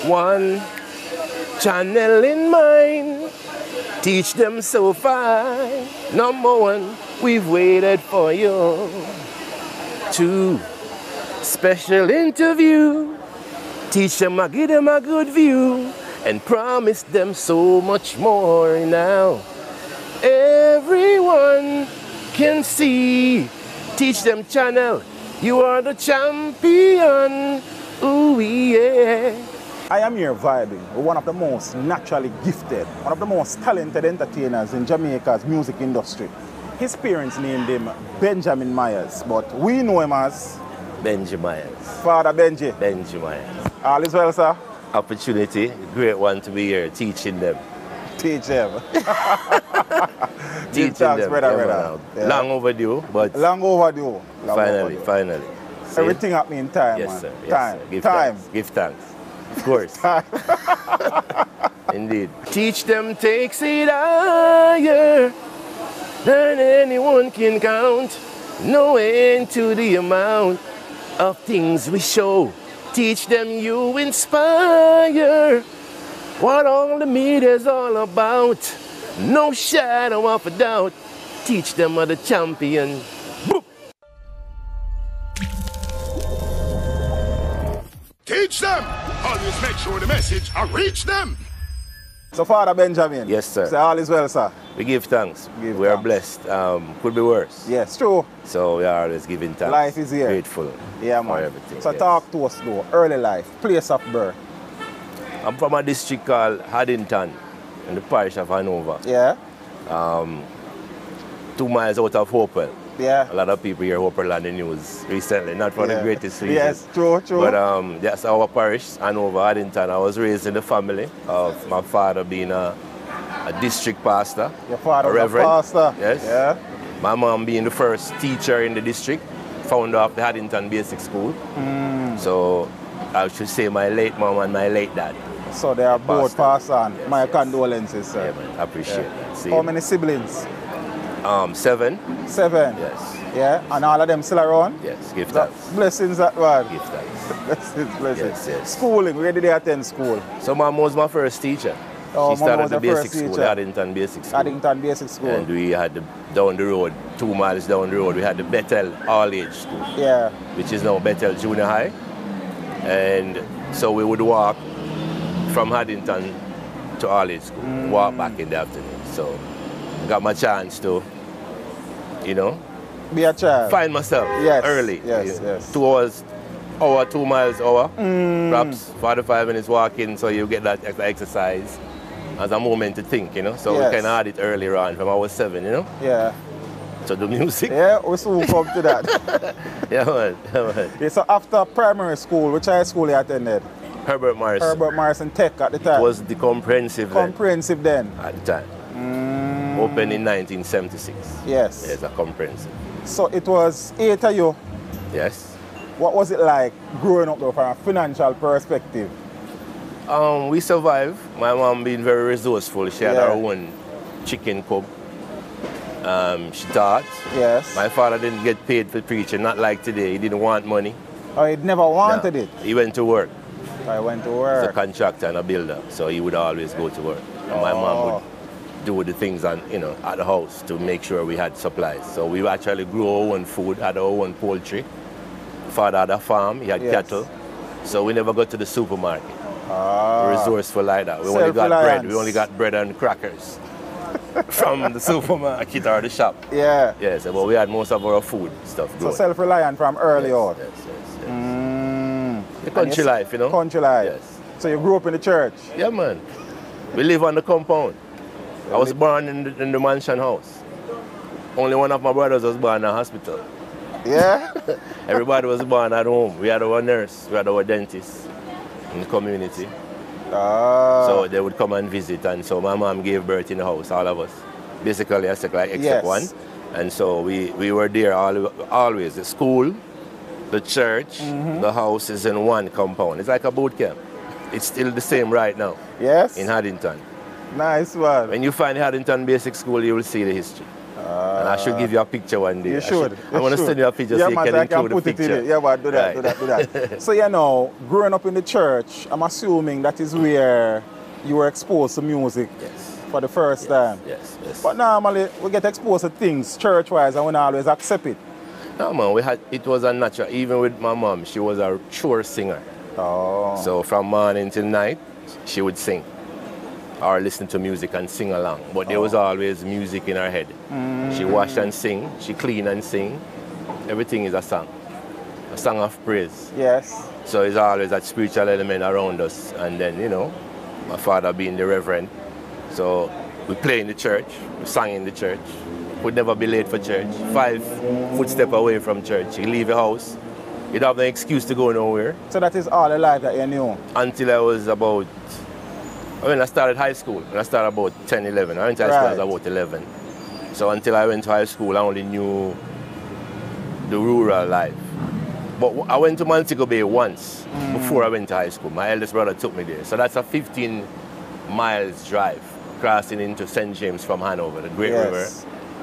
One channel in mind, teach them so fine. Number one, we've waited for you. Two, special interview, teach them, give them a good view, and promise them so much more now. Everyone can see. Teach Dem channel, you are the champion. Ooh, yeah. I am here vibing with one of the most naturally gifted, one of the most talented entertainers in Jamaica's music industry. His parents named him Benjamin Myaz, but we know him as Benji Myaz. Father Benji. Benji Myaz. All is well, sir? Opportunity, great one to be here, teaching them. Teach them. Teaching thanks, them. brother. Yeah. Long overdue, but long overdue. Finally. See? Everything happening in time, yes, man. Sir. Yes, time. Sir. Give time. Thanks. Give thanks. Of course. Indeed. Teach Dem takes it higher than anyone can count. No end to the amount of things we show. Teach Dem you inspire what all the media's all about. No shadow of a doubt. Teach Dem are the champion. Boop. Teach them! Always make sure the message reach them! So, Father Benjamin. Yes, sir. Say all is well, sir. We give thanks. We are blessed. Could be worse. Yes, true. So we are always giving thanks. Life is here. Grateful. Yeah, man. For everything. So talk to us though. Early life, place of birth. I'm from a district called Haddington in the parish of Hanover. Yeah. 2 miles out of Hopewell. Yeah. A lot of people hear Hopewell on the news recently, not for the greatest reason. Yes, true. But that's our parish, Hanover, Haddington. I was raised in the family of my father being a district pastor. Your father a reverend. Was a pastor. Yes. Yeah. My mom being the first teacher in the district, founder of the Haddington Basic School. So I should say my late mom and my late dad. So they are both passed on. Yes, my yes. condolences, sir. Yeah, man. I appreciate that. See How you. many siblings? 7. 7. Yes. Yeah, and all of them still around? Yes. Give thanks. Blessings that one. Give thanks. Blessings. Yes, yes. Schooling, where did they attend school? So Mom was my first teacher. Oh, she started was the the basic first school, teacher. the Haddington Basic School. Haddington Basic School. And we had down the road, 2 miles down the road, we had the Bethel All-Age School. Yeah. Which is now Bethel Junior High. And so we would walk from Haddington to All-Age School, walk back in the afternoon. So I got my chance to, you know, be a child. find myself early. Yes, yes. 2 hours, 2 miles, perhaps 45 minutes walking, so you get that exercise as a moment to think, you know. So we kind of had it earlier on from I was 7, you know. Yeah. So the music. Yeah, we soon come to that. Yeah, man. Yeah, man. Yeah, so after primary school, which high school you attended? Herbert Morrison. Herbert Morrison Tech at the time. It was the comprehensive Comprehensive then. at the time. Opened in 1976. Yes. Yes, a comprehensive. So it was 8 of you. Yes. What was it like growing up though from a financial perspective? We survived. My mom being very resourceful. She had her own chicken coop. She taught. Yes. My father didn't get paid for preaching, not like today. He didn't want money. Oh, he never wanted it? He went to work. I went to He's work. a contractor and a builder, so he would always go to work. And my mom would do the things at the house to make sure we had supplies. So we actually grew our own food, had our own poultry. Father had a farm, he had cattle. So we never got to the supermarket. Resourceful like that. We only got bread. We only got bread and crackers from the supermarket or the shop. Yeah. Yes, but we had most of our food stuff growing. So self-reliant from early on. Yes. The country life, you know? Country life. Yes. So you grew up in the church? Yeah, man. We live on the compound. I was born in the mansion house. Only one of my brothers was born in a hospital. Yeah? Everybody was born at home. We had our nurse, we had our dentist in the community. So they would come and visit, and so my mom gave birth in the house, all of us. Basically, except one. And so we were there always. The school, the church, the house is in one compound. It's like a boot camp. It's still the same right now. Yes? In Haddington. Nice one. When you find Haddington Basic School, you will see the history. And I should give you a picture one day. You should. I want to send you a picture so you can include the picture. Yeah, but do that, do that. So, you know, growing up in the church, I'm assuming that is where you were exposed to music for the first time. Yes. But normally, we get exposed to things church-wise and we don't always accept it. No, man, it was a natural. Even with my mom, she was a sure singer. Oh. So from morning till night, she would sing or listen to music and sing along. But there was always music in her head. She wash and sing, she clean and sing. Everything is a song of praise. Yes. So it's always that spiritual element around us. And then, you know, my father being the reverend. So we play in the church, we sang in the church. We'd never be late for church. 5 footsteps away from church. You leave your house, you'd have no excuse to go nowhere. So that is all the life that you knew? Until I was about, when I started high school, when I started about 10, 11. I went to high school when I was about 11. So until I went to high school, I only knew the rural life. But I went to Montego Bay once before I went to high school. My eldest brother took me there. So that's a 15 miles drive, crossing into St. James from Hanover, the Great River.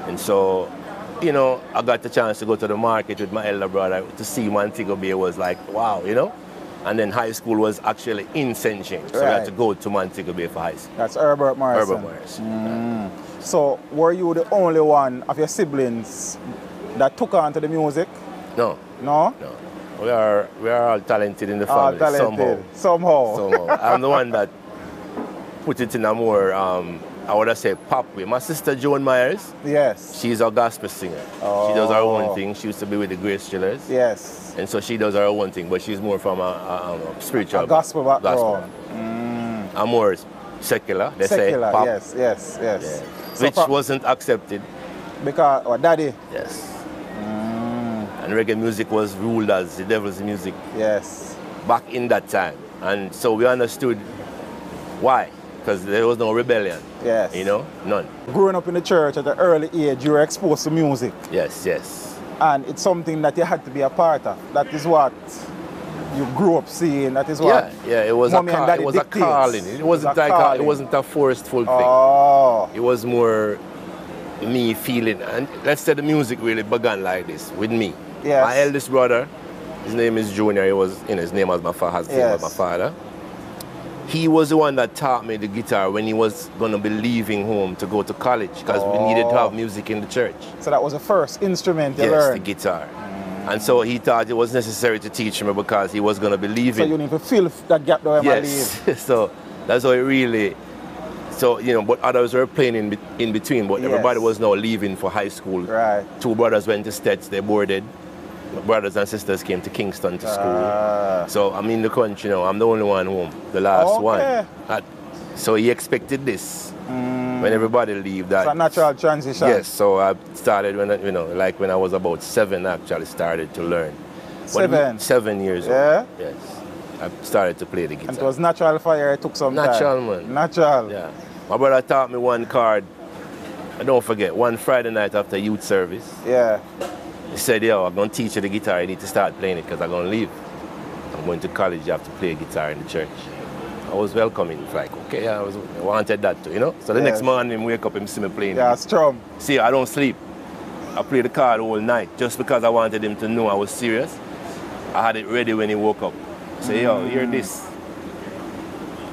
And so, you know, I got the chance to go to the market with my elder brother to see Montego Bay. Was like, wow, you know? And then high school was actually in St. James. So we had to go to Montego Bay for high school. That's Herbert Morrison. Herbert Morrison. So were you the only one of your siblings that took on to the music? No. No? No. We are all talented in the family. Talented. Somehow. I'm the one that put it in a more, I would say, pop way. My sister Joan Myers, she's a gospel singer. She does her own thing. She used to be with the Grace Chillers. Yes. And so she does her own thing, but she's more from a spiritual gospel background. I'm more secular, they say pop. Yes. Yeah. Which wasn't accepted. Because, daddy? Yes. And reggae music was ruled as the devil's music. Yes. Back in that time. And so we understood why. Because there was no rebellion. Yes. You know, none. Growing up in the church at an early age, you were exposed to music. Yes. And it's something that you had to be a part of. That is what you grew up seeing. That is what it was Mommy and Daddy it was a calling. It wasn't it wasn't a forceful thing. It was more me feeling. And let's say the music really began like this with me. Yes. My eldest brother, his name is Junior. He was, his name was my father. He was the one that taught me the guitar when he was going to be leaving home to go to college, because we needed to have music in the church. So that was the first instrument you learned? Yes, the guitar. And so he thought it was necessary to teach me because he was going to be leaving. So you need to fill that gap though. Yes. So that's how it really, but others were playing in between, but everybody was now leaving for high school. Right. 2 brothers went to Stets, they boarded. My brothers and sisters came to Kingston to school. So I'm in the country now. I'm the only one home, the last one. So he expected this when everybody leave. That it's a natural transition. Yes. So I started when I was about 7. I actually started to learn. 7 years old. Yes. I started to play the guitar. And it was natural for you. It took some time. Natural, man. Natural. Yeah. My brother taught me one chord. I don't forget. One Friday night after youth service. Yeah. He said, yo, I'm going to teach you the guitar. You need to start playing it because I'm going to leave. I'm going to college. You have to play guitar in the church. I was welcoming. Like, okay, I wanted that too, you know? So the next morning, wake up and see me playing. Yeah, strum. See, I don't sleep. I played the chord all night just because I wanted him to know I was serious. I had it ready when he woke up. I say, yo, hear this.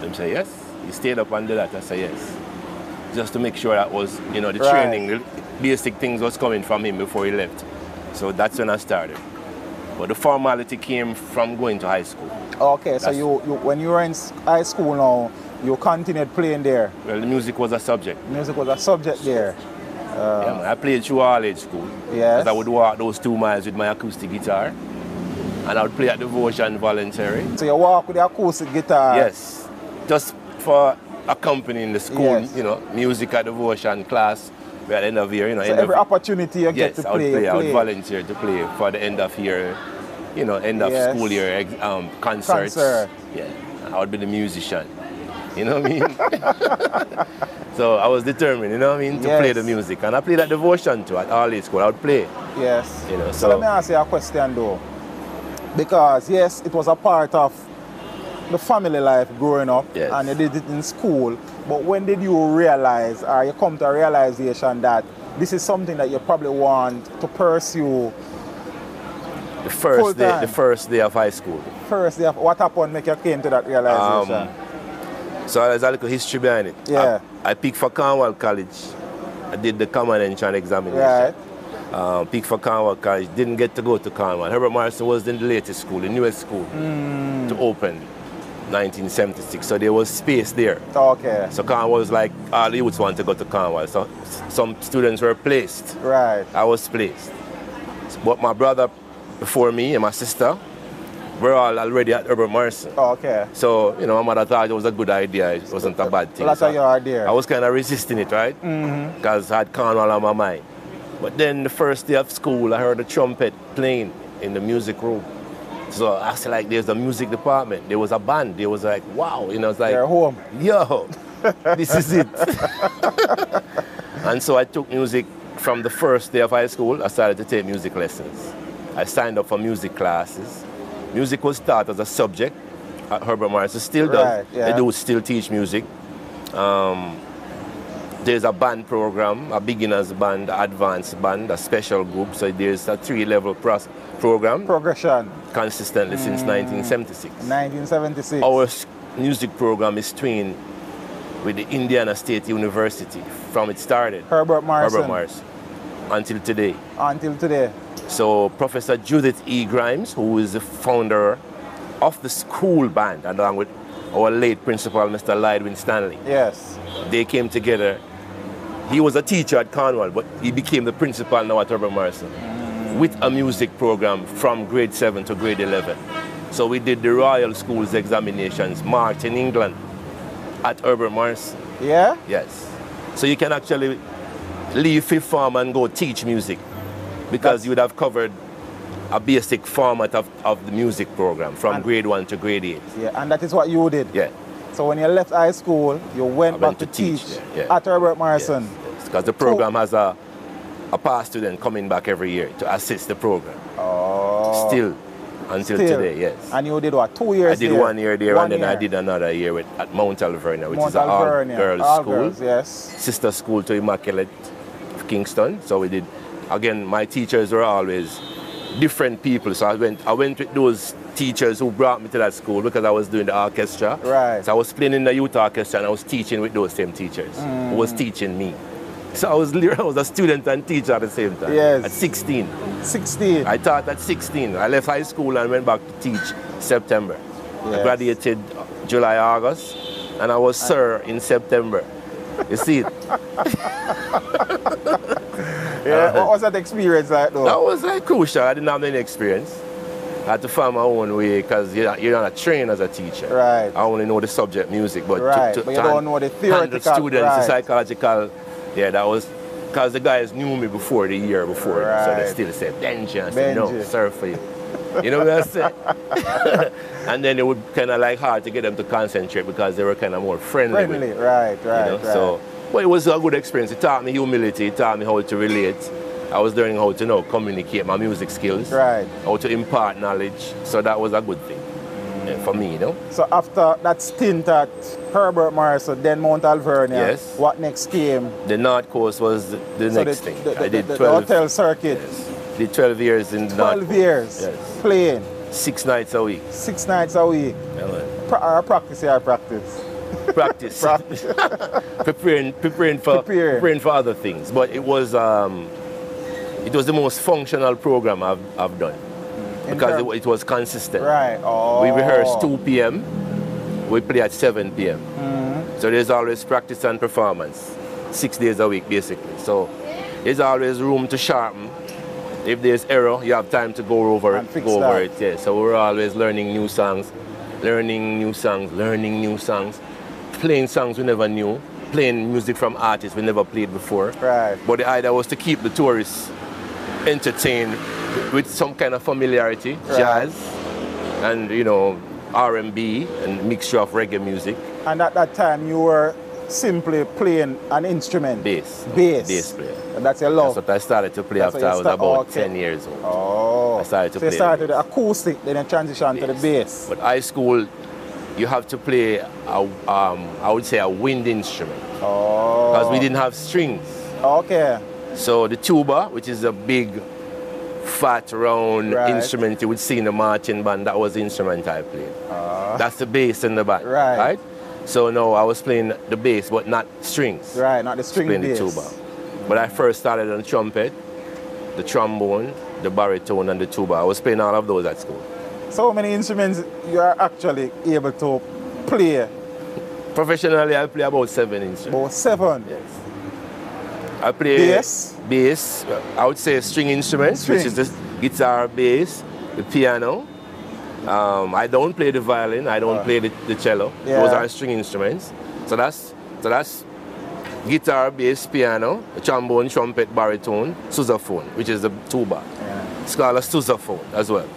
Him say, yes. He stayed up and did that. I say, yes. Just to make sure that was, the training, the basic things was coming from him before he left. So that's when I started. But the formality came from going to high school. Okay, so you when you were in high school now, you continued playing there? Well, the music was a subject. Music was a subject there. Man, I played through all age school. Yes. Because I would walk those 2 miles with my acoustic guitar. And I would play at Devotion voluntary. So you walk with the acoustic guitar? Yes. Just for accompanying the school, music at Devotion class. We at the end of year, So every opportunity you get to play, I would volunteer to play for the end of year, end of school year concerts. Yeah, I would be the musician. You know what I mean? So I was determined, to play the music. And I played at Devotion too, at all age school. I would play. Yes. So let me ask you a question though. Because yes, it was a part of the family life growing up, Yes. and you did it in school, but when did you realize, or you come to a realization that this is something that you probably want to pursue? The first day of high school. First day of, what happened make you came to that realization? So there's a little history behind it. Yeah. I picked for Cornwall College. I did the common entrance examination. Right. Picked for Cornwall College. Didn't get to go to Cornwall. Herbert Morrison was in the latest school, the newest school to open, 1976. So there was space there. Okay. So Cornwall was like, all the youths want to go to Cornwall. So some students were placed. Right. I was placed. But my brother before me and my sister, we're all already at Herbert Morrison. Okay. So, you know, my mother thought it was a good idea. It wasn't a bad thing. That's so your idea. I was kind of resisting it, right? Because I had Cornwall on my mind. But then the first day of school, I heard a trumpet playing in the music room. So I was like, there's a music department. There was a band. There was like, wow. You know, it's like, you're home. Yo, this is it. And so I took music from the first day of high school. I started to take music lessons. I signed up for music classes. Music was taught as a subject at Herbert Morrison. Still does. Right, yeah. They do still teach music. There's a band program, a beginner's band, advanced band, a special group. So there's a 3-level program. Progression. Consistently since 1976. 1976. Our music program is twined with the Indiana State University from it started. Herbert Morrison. Herbert Morrison. Until today. Until today. So Professor Judith E. Grimes, who is the founder of the school band, along with our late principal, Mr. Lydwin Stanley. Yes. They came together. He was a teacher at Cornwall, but he became the principal now at Herbert Morrison with a music program from grade 7 to grade 11. So we did the Royal Schools examinations marked in England at Herbert Morrison. Yeah? Yes. So you can actually leave fifth form and go teach music because you would have covered a basic format of the music program from grade 1 to grade 8. Yeah, and that is what you did? Yeah. So when you left high school, you went back to teach at Herbert Morrison? Yes, because the program has a past student coming back every year to assist the program. Oh. Still, until today, yes. And you did what, 2 years I did there? 1 year there, and then I did another year at Mount Alvernia, which is an all-girls school. Girls, yes. Sister school to Immaculate of Kingston. So we did, again, my teachers were always different people. So I went with those teachers who brought me to that school because I was doing the orchestra. Right. So I was playing in the youth orchestra and I was teaching with those same teachers who was teaching me. So I was a student and teacher at the same time. Yes. At 16. 16. I taught at 16. I left high school and went back to teach September. Yes. I graduated July, August, and I was sir in September. You see it? Yeah, what was that experience like though? That was like crucial. I didn't have any experience. I had to find my own way because you're not trained as a teacher. Right. I only know the subject music, but right. to but you don't know the theoretical. Students, right. the psychological, yeah, that was because the guys knew me before the year before, right. so they still said Benji. I said no, sir, for you. You know what I said? And then it would kind of like hard to get them to concentrate because they were kind of more friendly. Friendly, right. You know? So, but it was a good experience. It taught me humility. It taught me how to relate. I was learning how to communicate my music skills. Right. How to impart knowledge. So that was a good thing for me, you know. So after that stint at Herbert Morrison, then Mount Alvernia, yes. What next came? The North Coast was the next thing. I did 12. The hotel circuit. Yes. Did 12 years in the 12 years. Yes. Playing. 6 nights a week. 6 nights a week. Yeah, practice. Practice. preparing for other things. But it was the most functional program I've done because it was consistent. Right. Oh. We rehearse 2 p.m. We play at 7 p.m. So there's always practice and performance, 6 days a week basically. So there's always room to sharpen. If there's error, you have time to go over it. Yeah. So we're always learning new songs, playing songs we never knew, playing music from artists we never played before. Right. But the idea was to keep the tourists entertained with some kind of familiarity, right. Jazz, and R&B and mixture of reggae music. And at that time you were simply playing an instrument? Bass player. And that's your love? That's what I started to play after I was about 10 years old. Oh. I started to play. You started with the acoustic, then you transitioned to the bass. But high school, you have to play, I would say, a wind instrument. Oh. Because we didn't have strings. Okay. So the tuba, which is a big, fat, round instrument you would see in the marching band, that was the instrument I played. That's the bass in the band. Right? So no, I was playing the bass, but not strings. Right, not the string playing bass. the tuba. But I first started on trumpet, the trombone, the baritone, and the tuba. I was playing all of those at school. So how many instruments you are actually able to play? Professionally, I play about 7 instruments. About 7? Yes. I play bass, I would say string instruments, which is the guitar, bass, the piano. I don't play the violin, I don't play the cello. Those are string instruments. So that's guitar, bass, piano, trombone, trumpet, baritone, sousaphone, which is the tuba. It's called a sousaphone as well.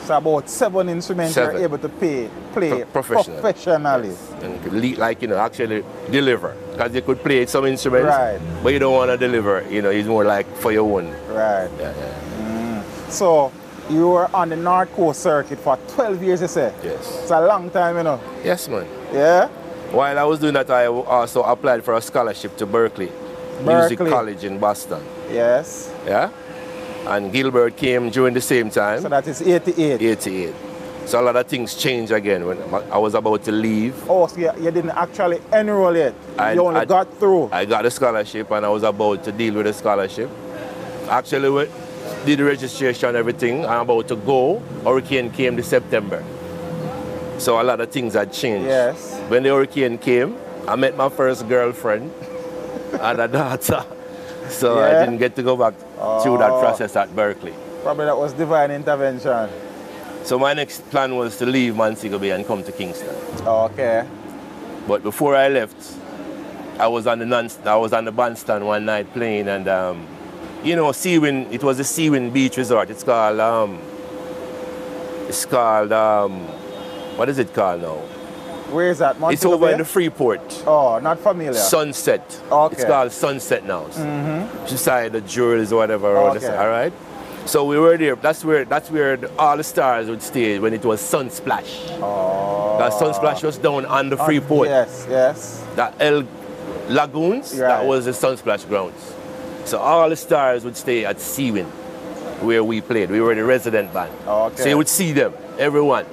So about 7 instruments you're able to play professionally. Yes. And like, you know, actually deliver. Because you could play some instruments, but you don't want to deliver. You know, it's more like for your own. Right. So you were on the North Coast circuit for 12 years, you say? Yes. It's a long time, you know. Yes, man. Yeah? While I was doing that, I also applied for a scholarship to Berkeley Music College in Boston. Yes. Yeah? And Gilbert came during the same time. So that is 88? 88. So a lot of things changed again when I was about to leave. Oh, so you didn't actually enroll yet? You only got through? I got a scholarship and I was about to deal with the scholarship. Actually, we did the registration and everything. I'm about to go. Hurricane came this September. So a lot of things had changed. Yes. When the hurricane came, I met my first girlfriend and a daughter. So I didn't get to go back through that process at Berkeley. Probably that was divine intervention. So my next plan was to leave Montego Bay and come to Kingston. Okay. But before I left, I was on the bandstand one night playing, and you know, Seawind. It was the Seawind Beach Resort. It's called what is it called now? Where is that? Montego it's over Bay? in the Freeport. Oh, not familiar. Sunset. Okay. It's called Sunset now. Beside the jewels or whatever. Okay. All right. So we were there. That's where all the stars would stay when it was Sunsplash. Oh. That Sunsplash was down on the Freeport. Yes, yes. That El Lagoons, that was the Sunsplash grounds. So all the stars would stay at Seawind, where we played. We were the resident band. Okay. So you would see them, everyone.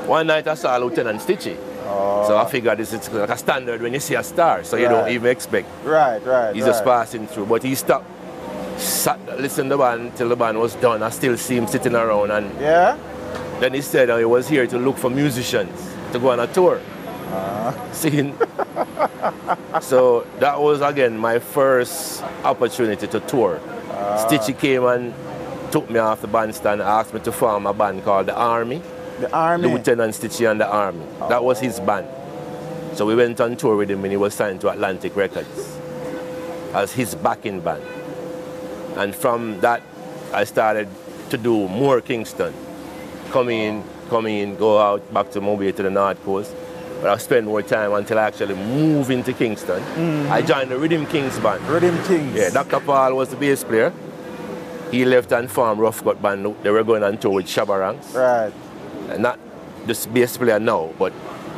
One night I saw Lieutenant Stitchy. So I figured this is like a standard when you see a star, so you don't even expect. He's just passing through. But he stopped, listened to the band till the band was done. I still see him sitting around, and then he said he was here to look for musicians to go on a tour. Seeing. So that was again my first opportunity to tour. Stitchy came and took me off the bandstand and asked me to form a band called The Army. The Army? Lieutenant Stitchy and The Army. That was his band. So we went on tour with him and he was signed to Atlantic Records as his backing band. And from that, I started to do more Kingston. Come in, go out, back to Mobile to the North Coast. But I spent more time until I actually moved into Kingston. I joined the Rhythm Kings band. Rhythm Kings? Yeah, Dr. Paul was the bass player. He left and formed Rough Cut band. They were going on tour with Shabba Ranks. Right. And not just bass player now, but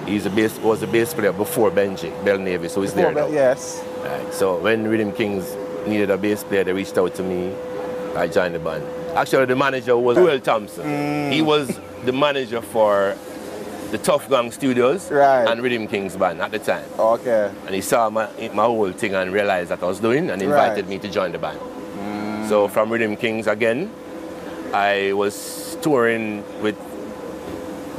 was the bass player before Benji, Bell Navy, so he's there now. Yes. Right. So when Rhythm Kings needed a bass player, they reached out to me. I joined the band. Actually, the manager was Will Thompson. He was the manager for the Tough Gang Studios and Rhythm Kings band at the time. Okay. And he saw my whole thing and realized that I was doing and invited me to join the band. So from Rhythm Kings again, I was touring with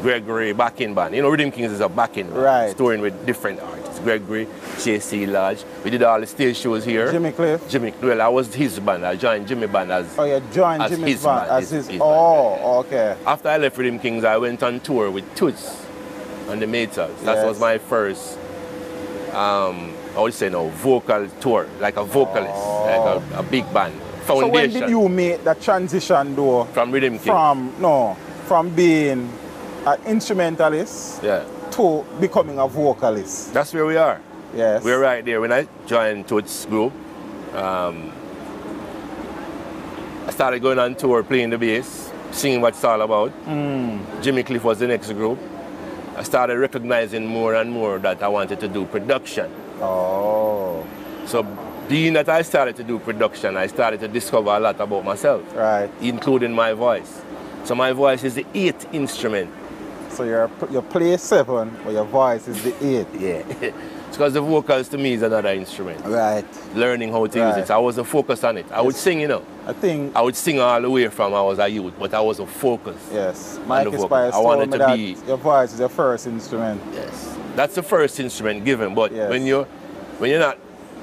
Gregory backing band. You know, Rhythm Kings is a backing band. Right. Touring with different artists. Gregory, J.C. Lodge. We did all the stage shows here. Jimmy Cliff? Well, I was his band. I joined Jimmy band as Oh, you joined as Jimmy's his band? band. As his band. Okay. After I left Rhythm Kings, I went on tour with Toots and the Maytals. That was my first, I would say vocal tour, like a vocalist, like a big band. Foundation. So when did you make that transition though? From Rhythm Kings? From being an instrumentalist to becoming a vocalist. That's where we are. Yes. We're right there. When I joined Toots group, I started going on tour, playing the bass, singing what it's all about. Jimmy Cliff was the next group. I started recognizing more and more that I wanted to do production. Oh. So being that I started to do production, I started to discover a lot about myself, Right. including my voice. So my voice is the 8th instrument. So you play 7, but your voice is the 8. Yeah. It's because the vocals to me is another instrument. Right. Learning how to use it. So I wasn't focused on it. I would sing, you know. I would sing all the way from I was a youth, but I wasn't focused. Yes. Mike Spice I wanted told me that your voice is your first instrument. Yes. That's the first instrument given, but when you're not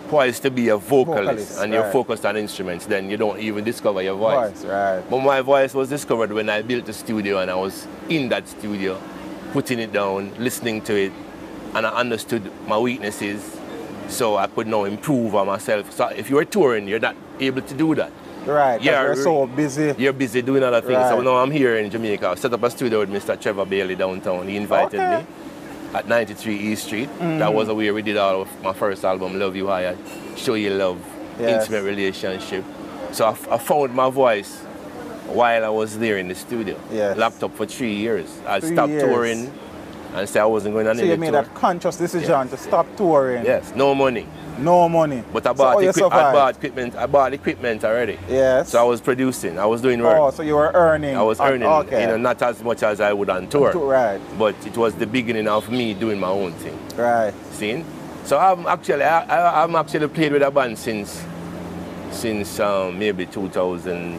poised to be a vocalist and you're focused on instruments, then you don't even discover your voice. Right. But my voice was discovered when I built the studio and I was in that studio, putting it down, listening to it, and I understood my weaknesses, so I could now improve on myself. So if you're touring, you're not able to do that. Right, you're so busy. You're busy doing other things. So now I'm here in Jamaica. I set up a studio with Mr. Trevor Bailey downtown. He invited me at 93 East Street. That was where we did all of my first album, Love You Higher, Show You Love, Intimate Relationship. So I found my voice while I was there in the studio. Locked up for 3 years. I stopped touring and said I wasn't going to So you made that conscious decision to stop touring? Yes, no money. No money. But I bought equipment. I bought equipment already. Yes. So I was producing. I was doing work. Oh, so you were earning. I was earning. You know, not as much as I would on tour. Right. But it was the beginning of me doing my own thing. Right. See? So I'm actually played with a band since maybe 2000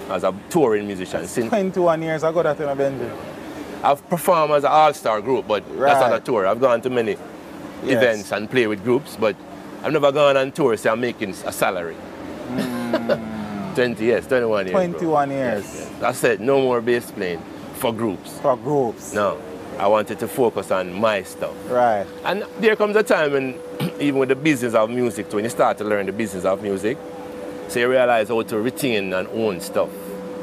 as a touring musician. Since 21 years ago that in a Benji. I've performed as an all-star group, but that's not a tour. I've gone to many events and play with groups, but I've never gone on tour, so I'm making a salary. 21 years. 21 years. Yes. I said no more bass playing for groups. For groups. No. I wanted to focus on my stuff. Right. And there comes a time when, even with the business of music, when you start to learn the business of music, so you realize how to retain and own stuff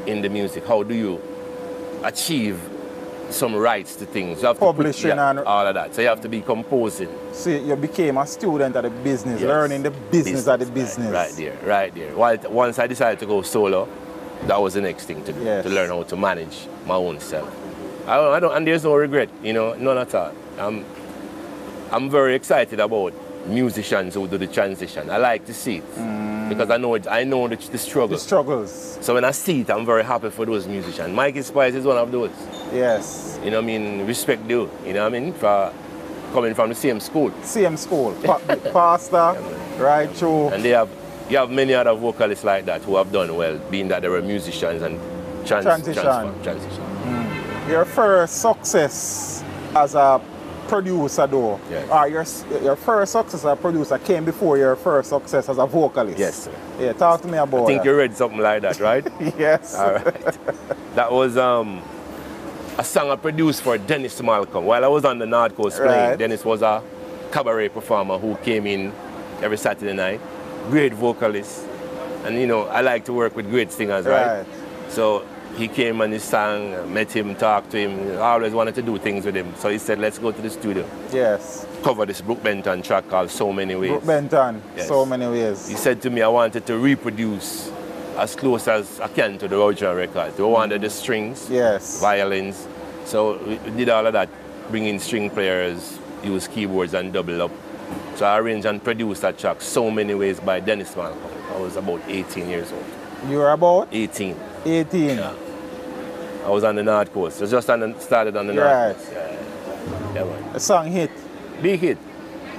in the music. How do you achieve some rights to things? You have publishing to and all of that. So you have to be composing. See, you became a student of the business, learning the business of the business. Right there. Once I decided to go solo, that was the next thing to do, to learn how to manage my own self. And there's no regret, you know, none at all. I'm very excited about musicians who do the transition. I like to see it because I know the struggle. The struggles. So when I see it, I'm very happy for those musicians. Mikey Spice is one of those. Yes. You know what I mean? Respect due. You know what I mean? For coming from the same school. Same school. Pastor, right through. And you have many other vocalists like that who have done well, being that they were musicians and transition. Your first success as a producer though, or your first success as a producer came before your first success as a vocalist. Yes, sir. Yeah, talk to me about that. I think you read something like that, right? Yes. All right. That was a song I produced for Dennis Malcolm. While I was on the North Coast playing, Dennis was a cabaret performer who came in every Saturday night. Great vocalist. And you know, I like to work with great singers, right? So he came and he sang, met him, talked to him. I always wanted to do things with him. So he said, let's go to the studio. Yes. Cover this Brooke Benton track called So Many Ways. Brooke Benton, So Many Ways. He said to me, I wanted to reproduce as close as I can to the original record. We wanted the strings, violins. So we did all of that, bring in string players, use keyboards and double up. So I arranged and produced that track, So Many Ways by Dennis Malcolm. I was about 18 years old. You were about? 18. 18? Yeah. I was on the North Coast. I just started on the North Coast. Yeah, man. A song hit? Big hit.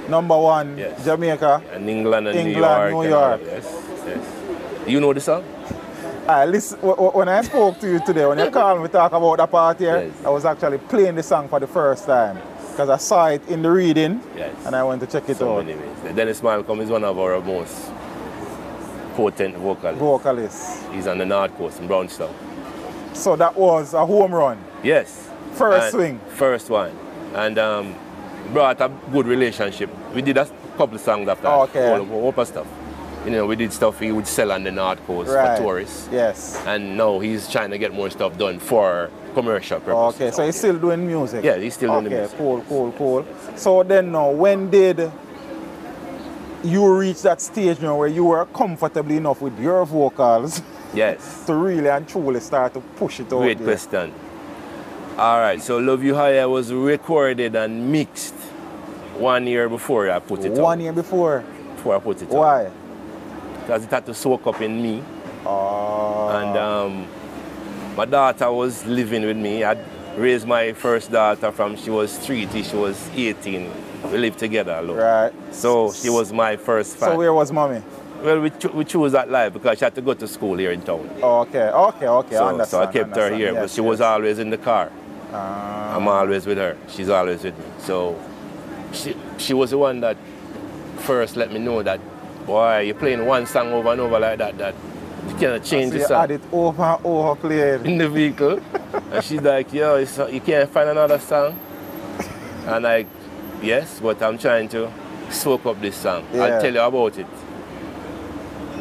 Number one, Jamaica? And England and New York. Yes. You know the song? Listen, when I spoke to you today, when you called me to talk about that part here, I was actually playing the song for the first time. Because I saw it in the reading, and I went to check it out. Dennis Malcolm is one of our most potent vocalists. He's on the North Coast in Brownstown. So that was a home run? Yes. First swing? First one. And brought a good relationship. We did a couple of songs after that. All of stuff. You know, we did stuff he would sell on the North Coast for tourists. Yes. And now he's trying to get more stuff done for commercial purposes. Okay, so he's still doing music? Yeah, he's still doing the music. Cool. So then now, when did you reach that stage now where you were comfortable enough with your vocals to really and truly start to push it out? Great question. All right, so Love You Higher was recorded and mixed 1 year before I put it out. 1 year before? Before I put it out. Why? Because it had to soak up in me. And my daughter was living with me. I raised my first daughter from she was 3 till she was 18. We lived together alone. Right. So she was my first fan. So where was mommy? Well, we chose that life because she had to go to school here in town. Okay. So I kept her here, but she was always in the car. I'm always with her. She's always with me. So she was the one that first let me know that, boy, you're playing one song over and over like that you cannot change the song. You had it over and over played. In the vehicle. And she's like, yo, you can't find another song? And like, yes, but I'm trying to soak up this song. Yeah. I'll tell you about it.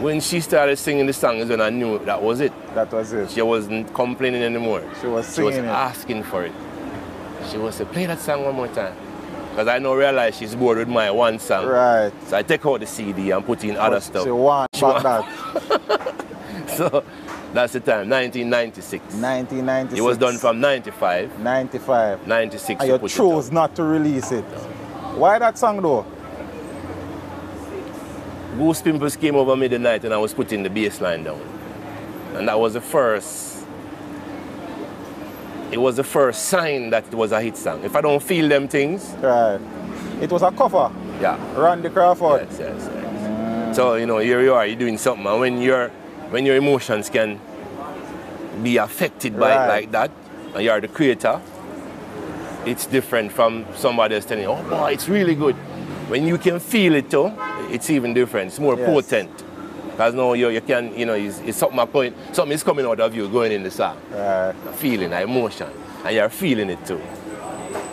When she started singing the song is when I knew that was it. That was it. She wasn't complaining anymore. She was singing. She was asking for it. She was saying, play that song one more time. Because I now realize she's bored with my one song. Right. So I take out the CD and put in other stuff. She wants that. So that's the time, 1996. 1996. It was done from 95. 95. 96. And you chose not to release it. Why that song though? Goose Pimples came over me the night and I was putting the bass line down. And that was the first, it was the first sign that it was a hit song. If I don't feel them things. Right. It was a cover. Yeah. Randy Crawford. Yes. So, you know, here you are, you're doing something. And when your emotions can be affected by it like that, and you're the creator, it's different from somebody else telling you, oh boy, it's really good. When you can feel it too, it's even different. It's more potent. Because now you can, you know, it's something is coming out of you going in the song. Right. A feeling, an emotion. And you're feeling it too.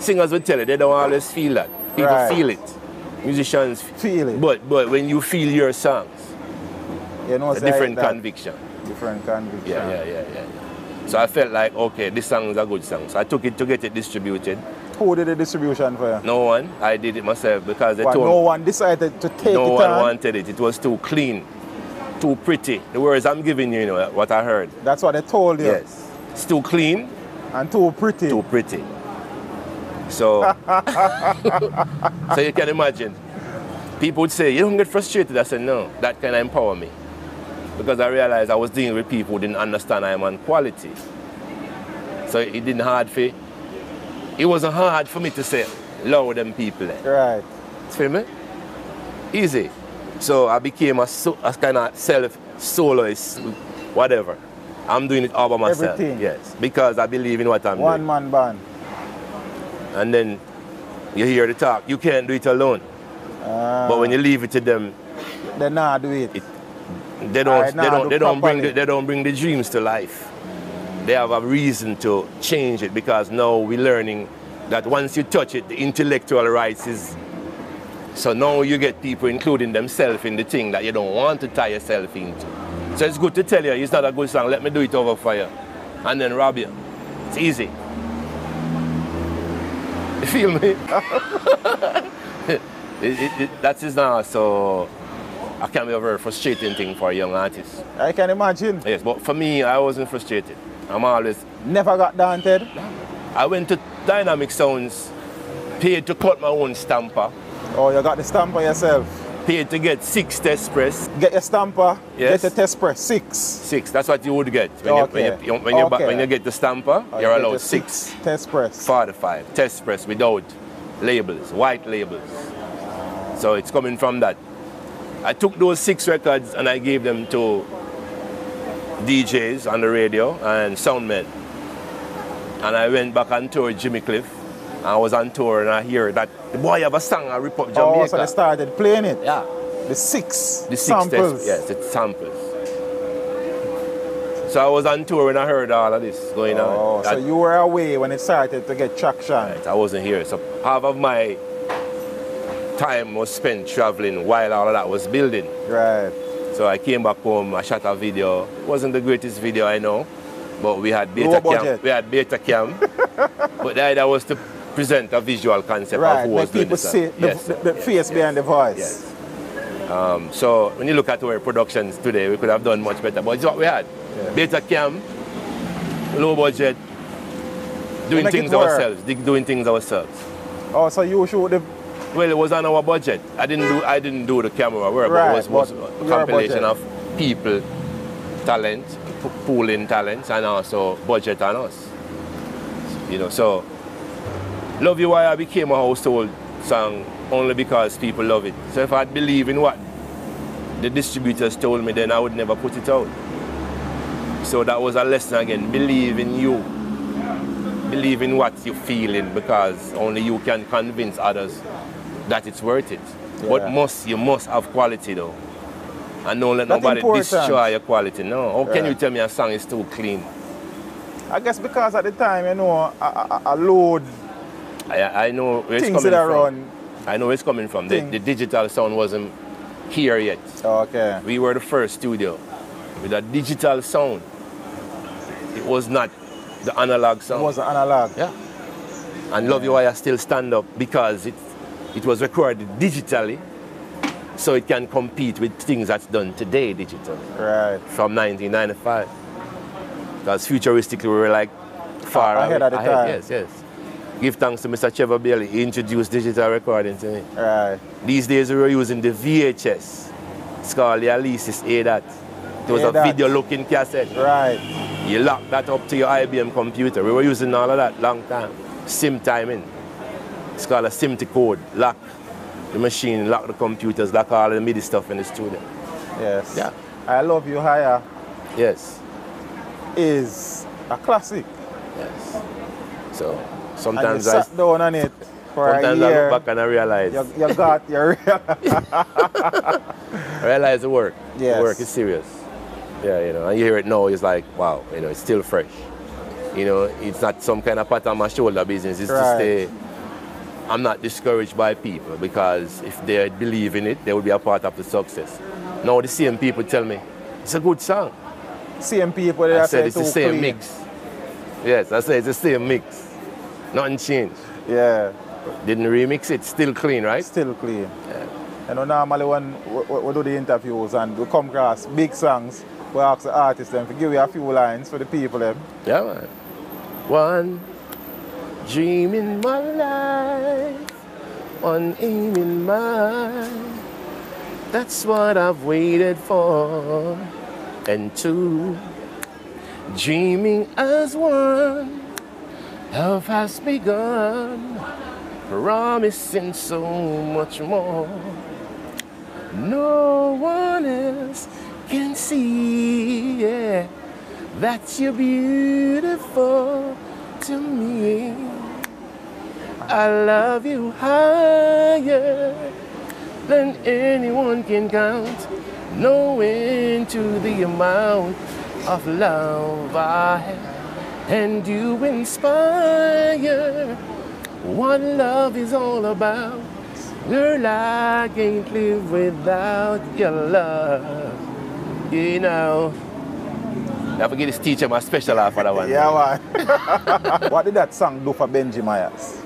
Singers will tell you, they don't always feel that. People feel it. Musicians feel it. But when you feel your songs, you know, a different conviction. Different conviction. Yeah. So I felt like, okay, this song is a good song. So I took it to get it distributed. Who did the distribution for you? No one. I did it myself because they told me. No one decided to take it on? No one wanted it. It was too clean, too pretty. The words I'm giving you, you know, what I heard. That's what they told you? Yes. It's too clean. And too pretty. Too pretty. So, so you can imagine. People would say, you don't get frustrated. I said, no, that can empower me. Because I realized I was dealing with people who didn't understand I'm on quality. So it didn't it wasn't hard for me to say, love them people. Right. Feel me? Easy. So I became a kind of self-soloist, whatever. I'm doing it all by myself. Everything. Yes. Because I believe in what I'm doing. One-man band. And then you hear the talk, you can't do it alone. But when you leave it to them, they not do it. They don't bring the dreams to life. They have a reason to change it because now we're learning that once you touch it, the intellectual rights is. So now you get people including themselves in the thing that you don't want to tie yourself into. So it's good to tell you, it's not a good song, let me do it over for you. And then rob you. It's easy. You feel me? That is now, so it can be a very frustrating thing for a young artist. I can imagine. Yes, but for me, I wasn't frustrated. I'm always... Never got daunted? I went to Dynamic Sounds, paid to cut my own stamper. Oh, you got the stamper yourself? Paid to get 6 test press. Get your stamper, yes. Get a test press, 6? 6, that's what you would get. When you get the stamper, you're allowed 6. Test press. 45, test press without labels, white labels. So it's coming from that. I took those 6 records and I gave them to DJs on the radio and soundmen. And I went back on tour with Jimmy Cliff. I was on tour and I hear that the boy have a song, I rip up Jamaica. Oh, so they started playing it? Yeah. The 6 the 6 samples? Yes, the samples. So I was on tour when I heard all of this going on. Oh, so you were away when it started to get traction? Right, I wasn't here. So half of my time was spent traveling while all of that was building. Right. So I came back home, I shot a video. It wasn't the greatest video I know, but we had beta cam. We had beta cam. But the idea was to present a visual concept of who was doing the song. Make people see the face behind the voice. Yes. So when you look at our productions today, we could have done much better, but it's what we had. Yeah. Beta cam, low budget, Doing things ourselves. Doing things ourselves. Oh, so you shoot the... Well, it was on our budget. I didn't do the camera work, right, but it was a compilation of people, talent, pooling talents, and also budget on us. You know, so Love You Why I became a household song only because people love it. So if I'd believe in what the distributors told me, then I would never put it out. So that was a lesson again. Believe in you. Believe in what you're feeling, because only you can convince others that it's worth it. Yeah. But you must have quality though. And don't let nobody destroy your quality. No. How can you tell me a song is too clean? I guess because at the time, you know, I load I know where it's coming from. I know where it's coming from. The digital sound wasn't here yet. Okay. We were the first studio with a digital sound. It was not the analog sound. It was the analog. Yeah. And Love You Why I still stand up because it was recorded digitally, so it can compete with things that's done today digitally. Right. From 1995. Because futuristically we were like far ahead of the time. Yes. Give thanks to Mr. Trevor Bailey. He introduced digital recording to me. Right. These days we were using the VHS. It's called the Alesis ADAT. It was a video looking cassette. Right. You lock that up to your IBM computer. We were using all of that long time. SIM timing. It's called a SIM to code. Lock the machine, lock the computers, lock all the MIDI stuff in the studio. Yes. Yeah. I Love You Higher. Yes. Is a classic. Yes. So sometimes and you sat down on it for a year. Sometimes I look back and I realize. I realize the work. Yes. The work is serious. Yeah, you know, and you hear it now, it's like, wow, you know, it's still fresh. You know, it's not some kind of pat on my shoulder business. It's to stay. I'm not discouraged by people, because if they believe in it, they will be a part of the success. Now the same people tell me, it's a good song. Same people I said it's the same clean. mix. Yes, I said it's the same mix. Nothing changed. Yeah. Didn't remix it, still clean, right? Still clean. Yeah. You know, normally when we do the interviews and we come across big songs, we ask the artists them to give you a few lines for the people them. Yeah, man. One dream in my life, one aim in mind. That's what I've waited for. And two, dreaming as one, love has begun, promising so much more. No one else can see, yeah, that you're beautiful to me. I love you higher than anyone can count, knowing to the amount of love I have, and you inspire what love is all about. Girl, I can't live without your love, you know. I forget this teacher, my special laugh for that one. Yeah, man. What did that song do for BENJY MYAZ?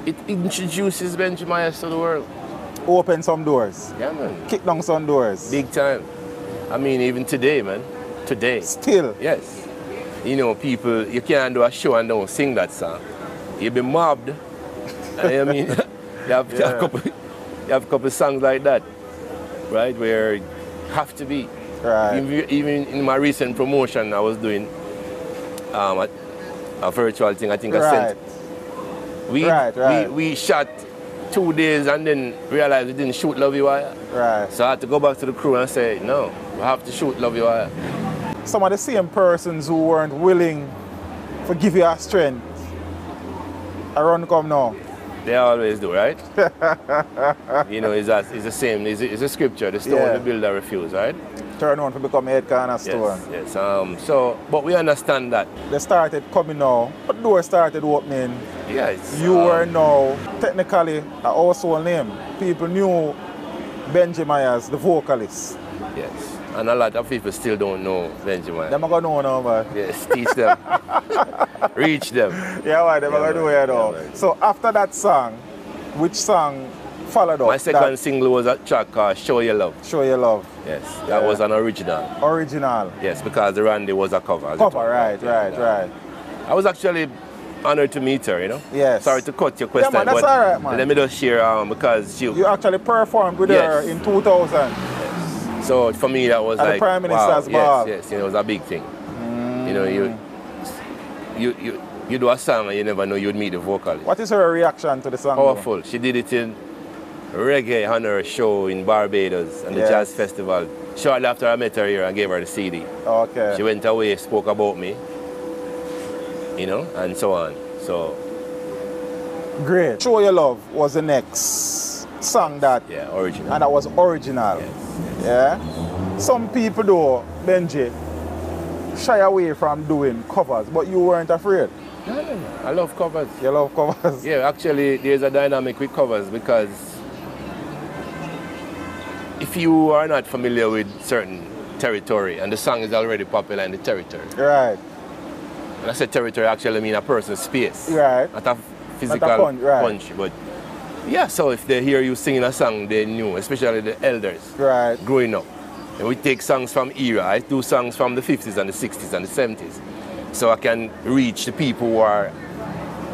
It introduces BENJY MYAZ to the world. Open some doors. Yeah, man. Kick down some doors. Big time. I mean, even today, man. Today. Still? Yes. You know, people, you can't do a show and don't sing that song. You'll be mobbed. I mean, you have a couple songs like that, right, where you have to be. Right. Even in my recent promotion, I was doing a virtual thing. I think I sent. We shot 2 days and then realized we didn't shoot Love You Why. Right. So I had to go back to the crew and say, no, we have to shoot Love You Why. Some of the same persons who weren't willing to give you a strength around come now. They always do, right? You know, it's the same. It's a scripture. The stone the builder refused, right? Turn on to become a head cornerstone. Yes. But we understand that. They started coming now. The door started opening. Yes. You were now technically a household name. People knew BENJY MYAZ, the vocalist. Yes. And a lot of people still don't know BENJY MYAZ. They're going to know now, man. Yes, teach them. Reach them. Yeah, man, they're going to know it now. So after that song, which song followed up? My second single was a track called Show Your Love. Show Your Love. Yes, that was an original. Original. Yes, because the Randy was a cover. Cover, right. I was actually honored to meet her, you know? Yes. Sorry to cut your question, man, that's but all right, man. let me just share because you actually performed with her in 2000. Yes. So for me that was at like the Prime Minister's ball. Yes, it was a big thing. You know, you do a song and you never know you'd meet the vocalist. What is her reaction to the song? Powerful. She did it in reggae on her show in Barbados and the Jazz Festival. Shortly after I met her here and gave her the CD. Okay. She went away, spoke about me, you know, and so on. So great. Show Your Love was the next song that original. And that was original. Yes. Yeah. Some people though, Benji, shy away from doing covers, but you weren't afraid. No. I love covers. You love covers? Yeah, actually there's a dynamic with covers because if you are not familiar with certain territory and the song is already popular in the territory. Right. When I say territory, I actually mean a person's space. Right. Not a physical punch. But yeah, so if they hear you singing a song they knew, especially the elders growing up. And we take songs from era. I do songs from the 50s and the 60s and the 70s. So I can reach the people who are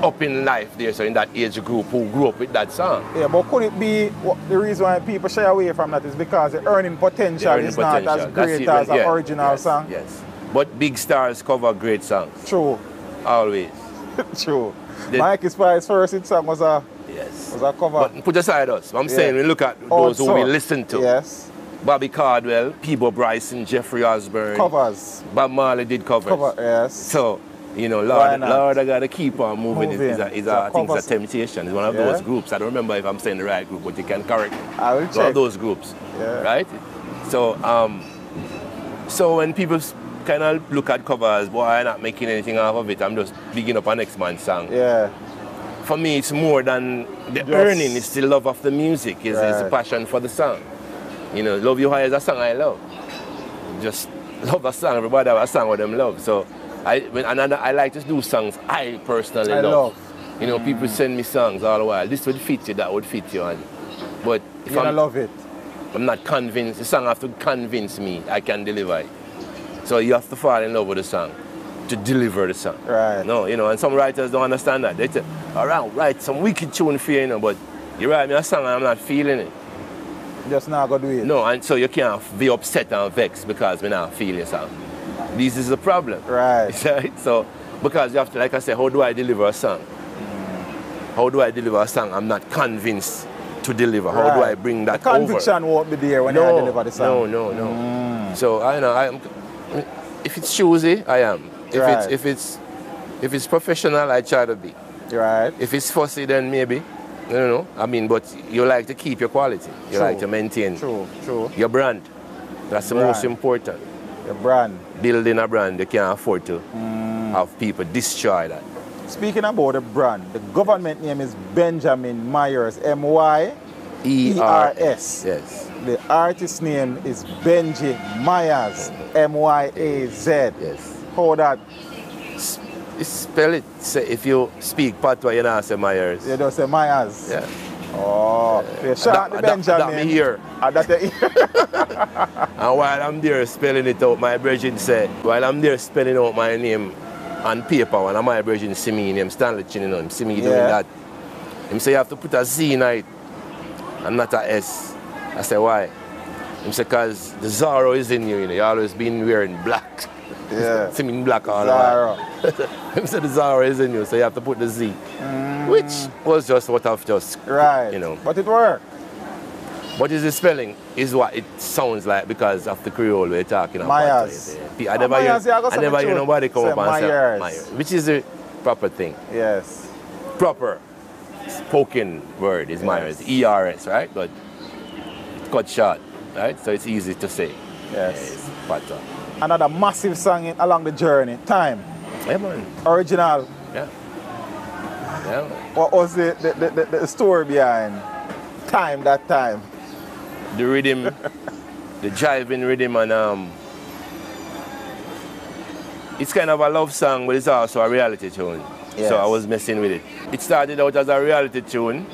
up in life there, so in that age group who grew up with that song. Yeah, but could it be the reason why people shy away from that is because the earning potential is not as great as an original song? Yes. But big stars cover great songs. True. Always. True. Mikey Spice's first hit song was a cover. But put aside us. I'm saying we look at those who we listen to. Yes. Bobby Caldwell, Peebo Bryson, Jeffrey Osborne. Covers. Bob Marley did covers. Yes. So, you know, Lord, I gotta keep on moving. I think it's a temptation. It's one of those groups. I don't remember if I'm saying the right group, but you can correct me. I will check. One of those groups, right? So, so when people kind of look at covers, boy, I'm not making anything out of it. I'm just digging up a next man's song. Yeah. For me, it's more than the earning. It's the love of the music. It's the passion for the song. You know, Love You High is a song I love. Just love a song. Everybody have a song what them love. So I like to do songs I personally love. You know, people send me songs all the while. This would fit you, that would fit you. But if I love it, I'm not convinced. The song have to convince me I can deliver it. So you have to fall in love with the song to deliver the song. Right. No, you know, and some writers don't understand that. They say, all right, write some wicked tune for you, you know, but you write me a song and I'm not feeling it. Just not gonna do it. No, and so you can't be upset and vexed because we not feel your song. This is the problem. Right. So, because you have to, like I said, how do I deliver a song? How do I deliver a song I'm not convinced to deliver? How do I bring that the conviction won't be there when I deliver the song. No. So, I know, if it's choosy, I am. If it's professional, I try to be. Right. If it's fussy, then maybe. I don't know. I mean, but you like to keep your quality. You like to maintain your brand. That's the most important. Your brand. Building a brand, you can't afford to have people destroy that. Speaking about the brand, the government name is Benjamin Myers, M-Y-E-R-S. Yes. The artist name is Benji Myaz, M-Y-A-Z. Yes. How that? Spell it. Say, if you speak patois, you don't say Myers. You don't say Myers? Yeah. Oh, shout out to Benjamin. That me here. And while I'm there spelling it out, my brethren say, while I'm there spelling out my name on paper, one of my brethren see me, name Stanley Chin, you know, him see me doing that. Him say you have to put a Z in it and not a S. I say, why? Him say, because the Zorro is in you, you know, you always been wearing black. Yeah. See me in black all the while. Him say the Zorro is in you, so you have to put the Z. Which was just what I've just, you know. But it worked. What is the spelling is what it sounds like because of the Creole we're talking about. Myers. I never hear nobody come up and say Myers, which is the proper thing. Yes. Proper spoken word is Myers, E-R-S, right? But cut short, right? So it's easy to say. Yes. Patois. Another massive song along the journey, Time. Yeah, man. Original. Yeah. Yeah. What was the story behind Time, that time? The rhythm, the jiving rhythm, and it's kind of a love song, but it's also a reality tune. Yes. So I was messing with it. It started out as a reality tune,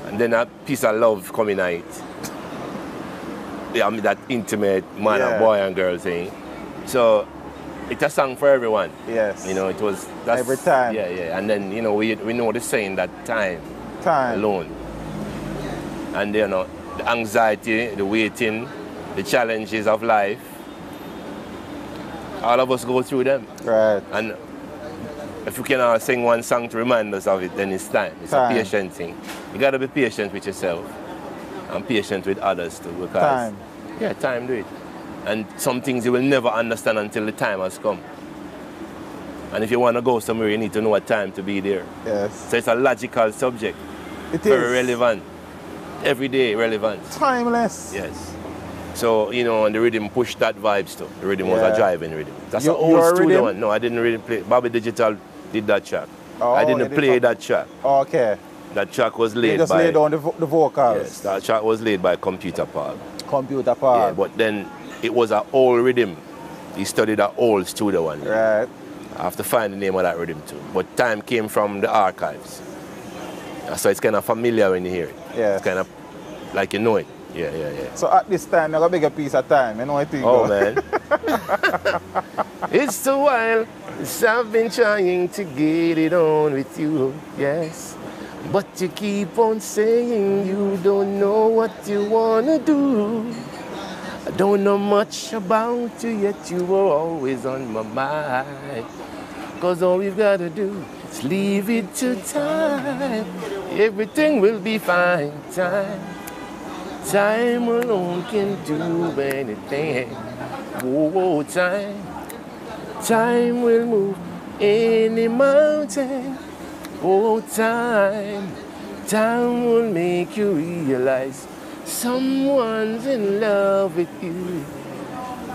and then a piece of love coming out. Yeah, I mean that intimate man and boy and girl thing. So it's a song for everyone. Yes. You know, it was every time. Yeah, yeah. And then, you know, we know the saying that time alone. And you know, the anxiety, the waiting, the challenges of life. All of us go through them. Right. And if we can all sing one song to remind us of it, then it's time. It's a patient thing. You gotta be patient with yourself and patient with others too, because time do it. And some things you will never understand until the time has come. And if you want to go somewhere, you need to know what time to be there. Yes. So it's a logical subject. It very is. relevant. Everyday relevant. Timeless. Yes. So, you know, and the rhythm pushed that vibes too. The rhythm was a driving rhythm. That's an You're old studio rhythm? one. No, I didn't really play. Bobby Digital did that track. Oh, I didn't play that track. Okay. That track was laid you just by... laid down the vocals. Yes, that track was laid by Computer Paul. Computer Paul. Yeah, but then it was an old rhythm. He studied an old studio one. Right. I have to find the name of that rhythm too. But time came from the archives. So it's kind of familiar when you hear it. Yeah. It's kind of like you know it. Yeah, yeah, yeah. So at this time, you got a bigger piece of time. You know what I think? Oh, man. It's a while since I've been trying to get it on with you, yes. But you keep on saying you don't know what you want to do. I don't know much about you, yet you were always on my mind. 'Cause all we've got to do is leave it to time. Everything will be fine, Time alone can do anything. Whoa, time will move any mountain. Oh, time will make you realize someone's in love with you.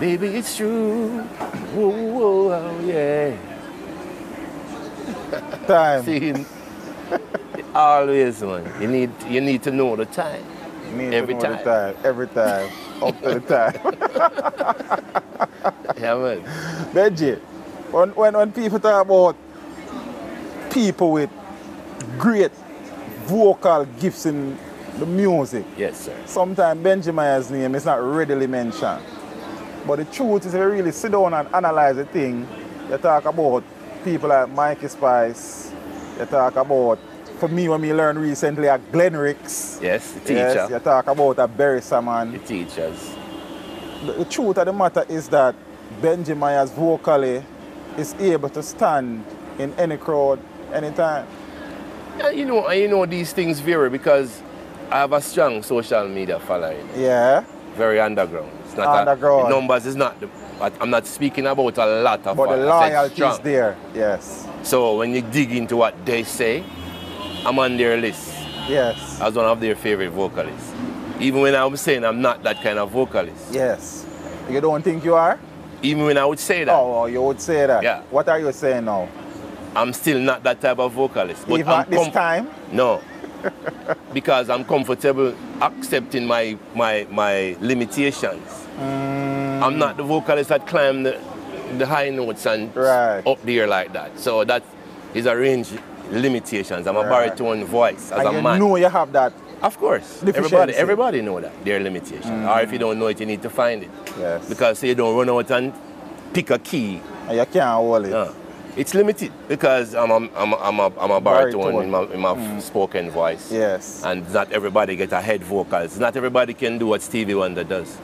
Baby, it's true. Whoa, oh, yeah. Time. See, always, man. You need to know the time. Every time. Every time. Up to the time. Yeah, man. Benji, when people talk about people with great vocal gifts in the music, yes, sir. sometimes Benji Myaz's name is not readily mentioned. But the truth is, if you really sit down and analyze the thing, you talk about people like Mikey Spice, you talk about, for me, when we learned recently, at Glenn Ricks. Yes, the teacher. Yes, you talk about a Barry Salmon. The teachers. The truth of the matter is that Benji Myaz vocally is able to stand in any crowd, anytime. Yeah, you know these things vary because I have a strong social media following. Yeah. Very underground. It's not underground. The numbers is not. I'm not speaking about a lot of. But the loyalty is there. Yes. So when you dig into what they say, I'm on their list. Yes. As one of their favorite vocalists. Even when I'm saying I'm not that kind of vocalist. Yes. You don't think you are? Even when I would say that. Oh, you would say that? Yeah. What are you saying now? I'm still not that type of vocalist. But even at this time? No. Because I'm comfortable accepting my limitations. I'm not the vocalist that climb the high notes and up there like that. So that is a range limitations. I'm a baritone voice as and a man. You know you have that. Of course. Everybody know that, their limitations. Or if you don't know it, you need to find it. Yes. Because you don't run out and pick a key. And you can't hold it. No. It's limited because I'm a baritone in my spoken voice. Yes. And not everybody get a head vocals. Not everybody can do what Stevie Wonder does.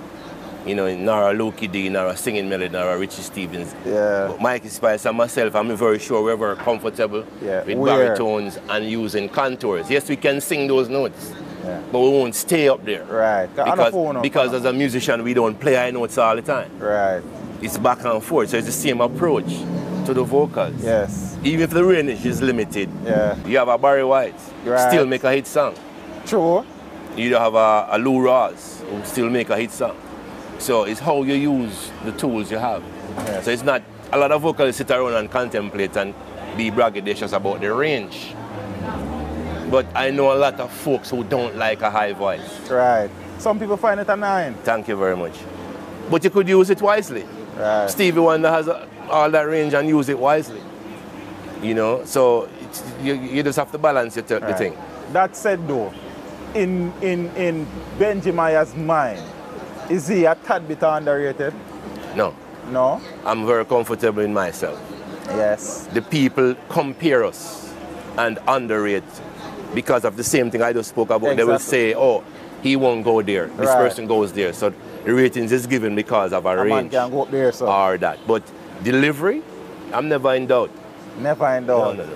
You know, nor a Loki D, nor a Singing Melody, nor a Richie Stevens. Yeah. But Mikey Spice and myself, I'm very sure we're very comfortable with baritones and using contours. Yes, we can sing those notes. Yeah. But we won't stay up there. Right. Because as a musician, we don't play high notes all the time. Right. It's back and forth, so it's the same approach to the vocals. Yes. Even if the range is limited, you have a Barry White, still make a hit song. True. You have a Lou Rawls, who still make a hit song. So it's how you use the tools you have. Yes. So it's not, a lot of vocalists sit around and contemplate and be braggadocious about the range. But I know a lot of folks who don't like a high voice. Right. Some people find it a 9. Thank you very much. But you could use it wisely. Right. Stevie Wonder has all that range and use it wisely. You know, so you just have to balance the thing. That said though, in Benji Myaz's mind, is he a tad bit underrated? No. No? I'm very comfortable in myself. Yes. The people compare us and underrate because of the same thing I just spoke about. They will say, oh, he won't go there. This person goes there. So the ratings is given because of a range. Man can go up there, so. Or that. But delivery, I'm never in doubt. Never in doubt. No.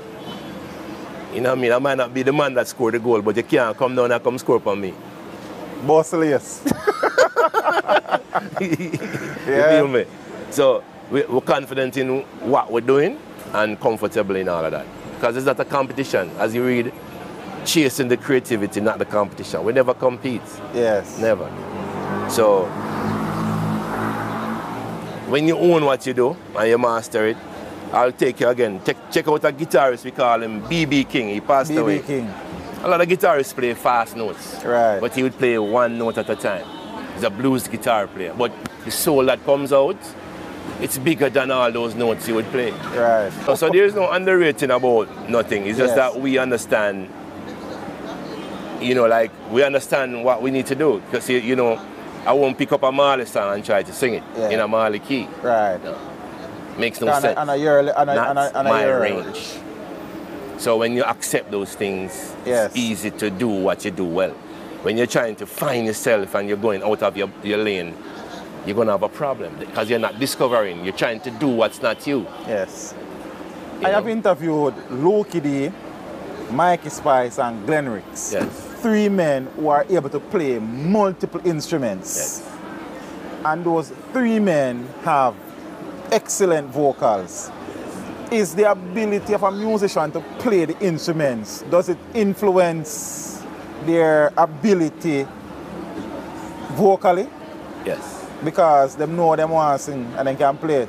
You know what I mean? I might not be the man that scored the goal, but you can't come down and come score for me. Bossilius. You feel me? So we're confident in what we're doing and comfortable in all of that. Because it's not a competition. As you read, chasing the creativity, not the competition. We never compete. Yes. Never. So when you own what you do and you master it, I'll take you again. Check out a guitarist, we call him B.B. King. He passed away. B.B. King. A lot of guitarists play fast notes. Right. But he would play one note at a time. He's a blues guitar player. But the soul that comes out, it's bigger than all those notes you would play. Right. So there's no underrating about nothing. It's just that we understand, you know, like we understand what we need to do. Because, you know, I won't pick up a Marley song and try to sing it in a Marley key. Right. No. Makes no sense. Not my range. So when you accept those things, yes, it's easy to do what you do well. When you're trying to find yourself and you're going out of your lane, you're going to have a problem because you're not discovering. You're trying to do what's not you. Yes. I have interviewed Loki D, Mikey Spice, and Glenn Ricks. Yes. 3 men who are able to play multiple instruments. Yes. And those 3 men have excellent vocals. Is the ability of a musician to play the instruments, does it influence their ability vocally? Yes. Because they know them want to sing and they can play it.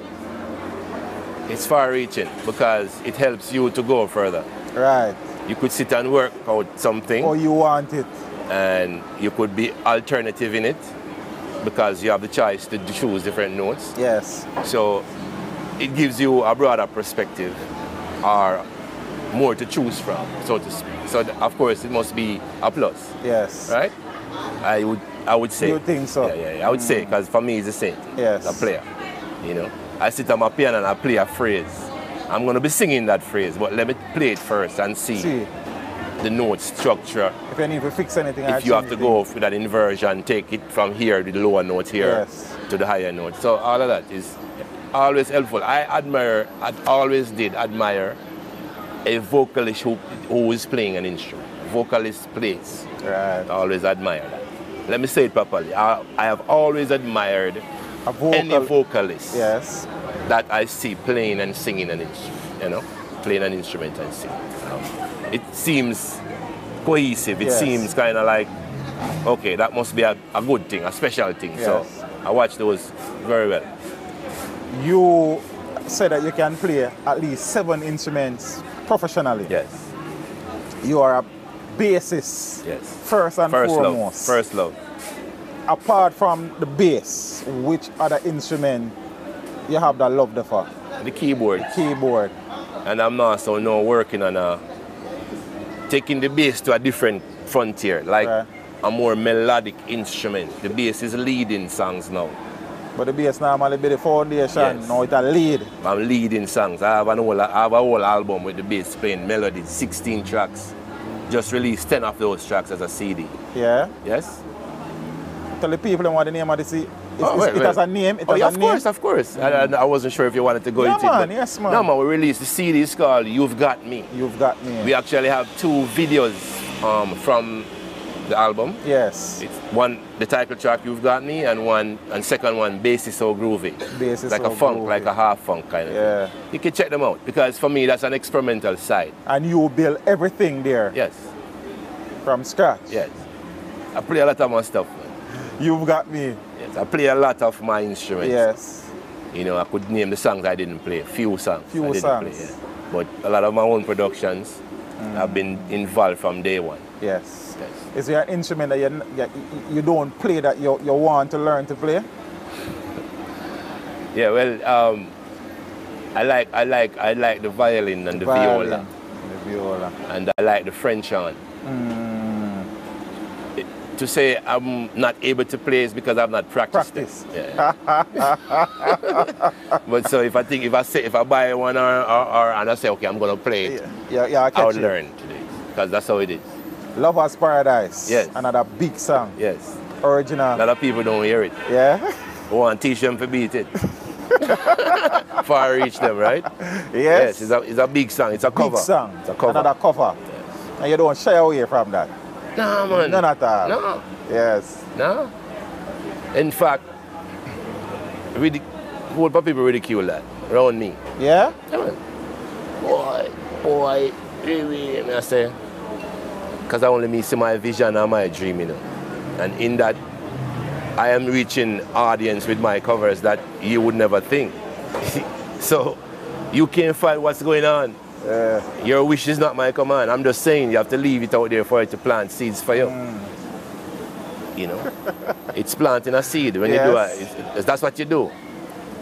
It's far-reaching because it helps you to go further. Right. You could sit and work out something. Or you want it. And you could be alternative in it because you have the choice to choose different notes. Yes. So it gives you a broader perspective or more to choose from, so to speak. So of course it must be a plus. Yes. Right? I would say. You think so? Yeah. I would say, because for me it's the same thing. Yes. A player. You know. I sit on my piano and I play a phrase. I'm gonna be singing that phrase, but let me play it first and see. The note structure. If you need to fix anything, if you have to go with that inversion, take it from here, the lower note here, to the higher note. So all of that is always helpful. I always did admire a vocalist who is playing an instrument. Vocalist plays. Right. I always admire that. Let me say it properly. I have always admired any vocalist that I see playing and singing an instrument, you know, playing an instrument and singing. It seems cohesive. It seems kind of like, okay, that must be a good thing, a special thing. So I watch those very well. You said that you can play at least 7 instruments professionally. Yes. You are a bassist. Yes. First and foremost. Love. First love. Apart from the bass, which other instrument you have that love for? The keyboard. The keyboard. And I'm also now working on taking the bass to a different frontier, like a more melodic instrument. The bass is leading songs now. But the bass normally be the foundation, now it's a lead. I'm leading songs. I have a whole album with the bass playing melodies, 16 tracks. Just released 10 of those tracks as a CD. Yeah? Yes. Tell the people what the name of the CD. It has a name. Of course. I wasn't sure if you wanted to go into it. Yes, man. No, man, we released the CD. It's called You've Got Me. You've Got Me. We actually have 2 videos from the album. Yes. It's one, the title track, You've Got Me, and second one, Bass is So Groovy. Bass is like so a funk, groovy. like a half funk kind of thing. You can check them out because for me, that's an experimental side. And you build everything there? Yes. From scratch? Yes. I play a lot of my stuff, man. You've Got Me. Yes, I play a lot of my instruments. Yes. You know, I could name the songs I didn't play, few songs. Few songs. Play, But a lot of my own productions have been involved from day one. Yes. Is there an instrument that you don't play that you want to learn to play? Yeah, well, I like the violin and the viola. The viola. And I like the French horn. to say I'm not able to play is because I've not practiced. Yeah. But so if I buy one or and I say, okay, I'm gonna play it, I'll learn today. Because that's how it is. Lover's Paradise. Yes. Another big song. Yes. Original. A lot of people don't hear it. Yeah. I want to teach them to beat it. Far reach them, right? Yes. Yes, it's a big song. It's a cover. Big song. It's a cover. Another cover. Yes. And you don't shy away from that. No, man. None at all. No. Yes. No. In fact, whole people ridicule that around me. Yeah? Yeah, man. Boy, really, I say. Because I only see my vision and my dream, you know. And in that, I am reaching audience with my covers that you would never think. So, you can't find what's going on. Your wish is not my command. I'm just saying you have to leave it out there for it to plant seeds for you. You know, it's planting a seed when you do it. That's what you do.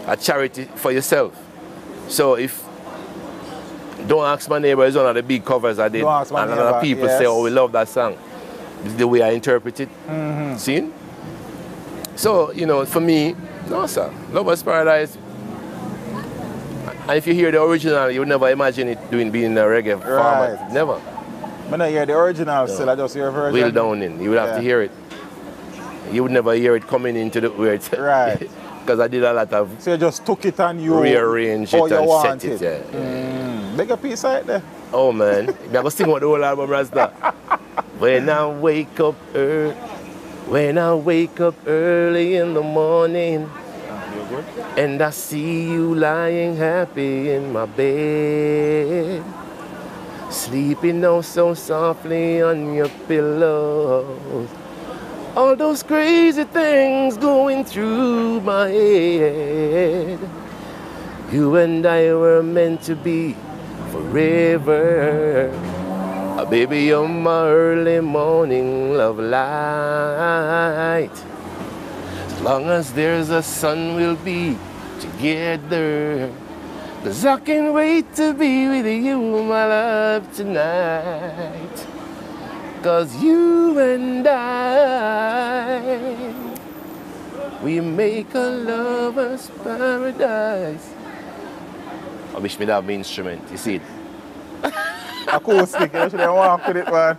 A charity for yourself. So if Don't Ask My Neighbor is one of the big covers I did, and a lot of people say, "Oh, we love that song." This is the way I interpret it. See? So you know, for me, no sir, Lover's Paradise. And if you hear the original, you would never imagine it being in a reggae format. Never. When I hear the original, still I just hear a version. Wheel down in. You would have to hear it. You would never hear it coming into the words. Right. Because I did a lot of. So you just took it and you rearrange it and set it. Yeah. Big a piece right there. Oh man, I'm gonna sing what the whole album Rasta. When I wake up early in the morning. And I see you lying happy in my bed, sleeping oh so softly on your pillow. All those crazy things going through my head. You and I were meant to be forever. Baby, you're my early morning love light. As long as there's a sun, we'll be together. 'Cause I can't wait to be with you, my love, tonight. 'Cause you and I, we make a lover's paradise. I wish me have my instrument, you see it? Acoustic, you shouldn't walk with it, man.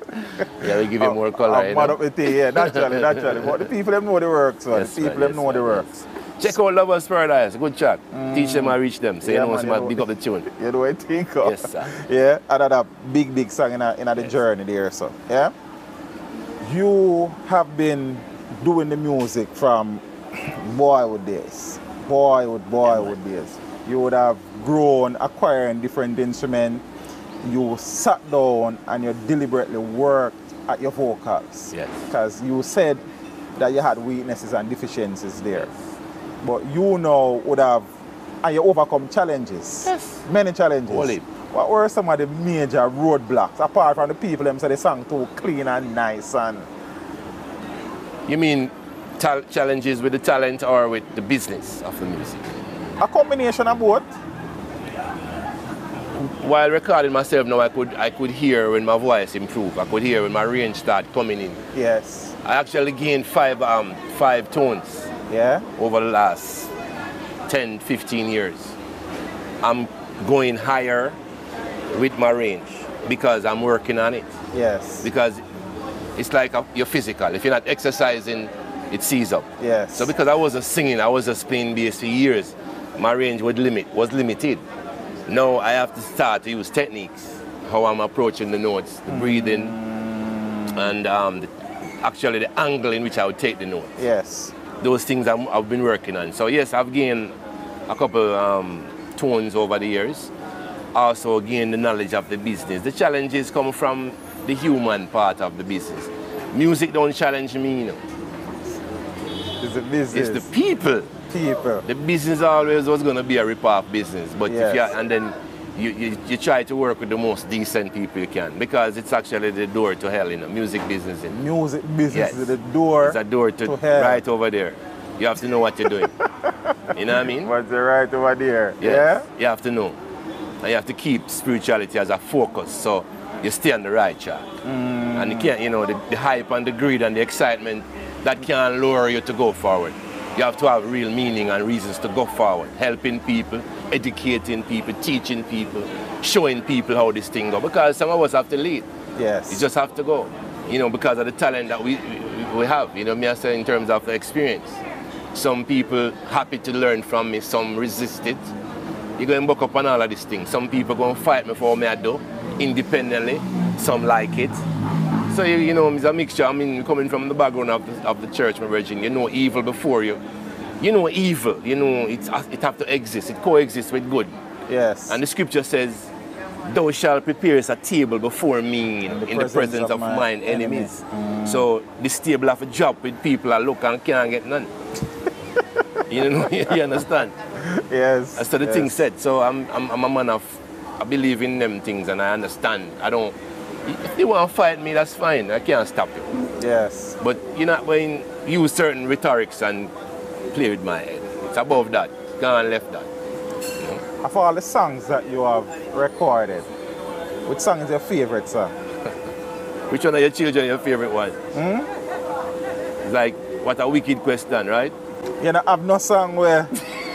Yeah, we give you more color. I'm mad up with it, yeah, naturally. But the people them know the works, man. Yes, the people man, them know the works. Check out Lover's Paradise, good track. Teach them and reach them. So you know somebody big up the tune. You know what I think of? Yes, sir. Yeah, another big song in the journey there, so. Yeah? You have been doing the music from boyhood days. Boyhood days. You would have grown, acquiring different instruments. You sat down and you deliberately worked at your vocals. Yes. Because you said that you had weaknesses and deficiencies there. But you now would have, and you overcome challenges. Yes. Many challenges. Holy. What were some of the major roadblocks, apart from the people them say they sang too clean and nice and... You mean challenges with the talent or with the business of the music? A combination of both. While recording myself now, I could hear when my voice improved. I could hear when my range started coming in. Yes. I actually gained five tones. Yeah. Over the last 10, 15 years. I'm going higher with my range because I'm working on it. Yes. Because it's like you're physical. If you're not exercising, it seizes up. Yes. So because I wasn't singing, I was just playing bass for years, my range was limited. Now I have to start to use techniques, how I'm approaching the notes, the breathing, and actually the angle in which I would take the notes. Yes. Those things I've been working on. So yes, I've gained a couple tones over the years. Also gained the knowledge of the business. The challenges come from the human part of the business. Music don't challenge me, you know. It's the business. It's the people. The business always was going to be a rip-off business, but yes. and then you try to work with the most decent people you can, because it's actually the door to hell in the music business. Music business is the door. It's a door to hell. Right over there. You have to know what you're doing. You know what I mean? What's the right over there? Yes. Yeah. You have to know, and you have to keep spirituality as a focus, so you stay on the right track. And you can't, you know, the hype and the greed and the excitement, that can lure you to go forward. You have to have real meaning and reasons to go forward. Helping people, educating people, teaching people, showing people how this thing goes. Because some of us have to lead. Yes. You just have to go. You know, because of the talent that we have. You know, me I say in terms of the experience. Some people happy to learn from me, some resist it. You're going to buck up on all of these things. Some people going to fight me for what I do, independently. Some like it. So, you know, it's a mixture. I mean, coming from the background of the church, my virgin, you know evil before you. You know evil, you know, it have to exist. It coexists with good. Yes. And the scripture says, thou shalt prepare a table before me in the presence of mine enemies. So this table have a job with people that look and can't get none. You know, you understand? Yes. That's what the thing said. So I'm a man of, I believe in them things and I understand. I don't, if you want to fight me, that's fine. I can't stop you. Yes. But you're not going to use certain rhetorics and play with my head. It's above that. Gone left that. You know? Of all the songs that you have recorded, which song is your favorite song? Which one of your children your favorite one? It's like, what a wicked question, right? You know, have no song where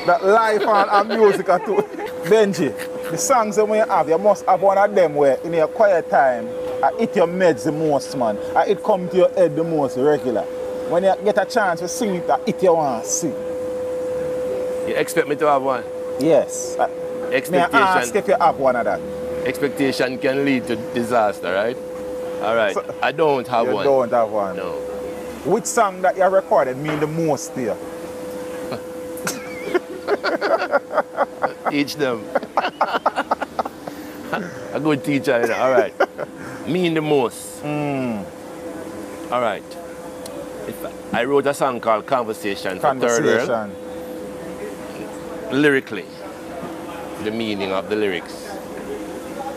that life and music are too. Benji, the songs that you have, you must have one of them where in your quiet time, I hit your meds the most, man. It come to your head the most regular. When you get a chance to sing it, I hit you want to sing. You expect me to have one? Yes. Expectation. May I ask if you have one of that? Expectation can lead to disaster, right? All right. So, I don't have one. You don't have one? No. Which song that you recorded mean the most to you? Teach Dem. A good teacher, you know. All right. Mean the most. All right. I wrote a song called Conversation for Third World. Lyrically, the meaning of the lyrics,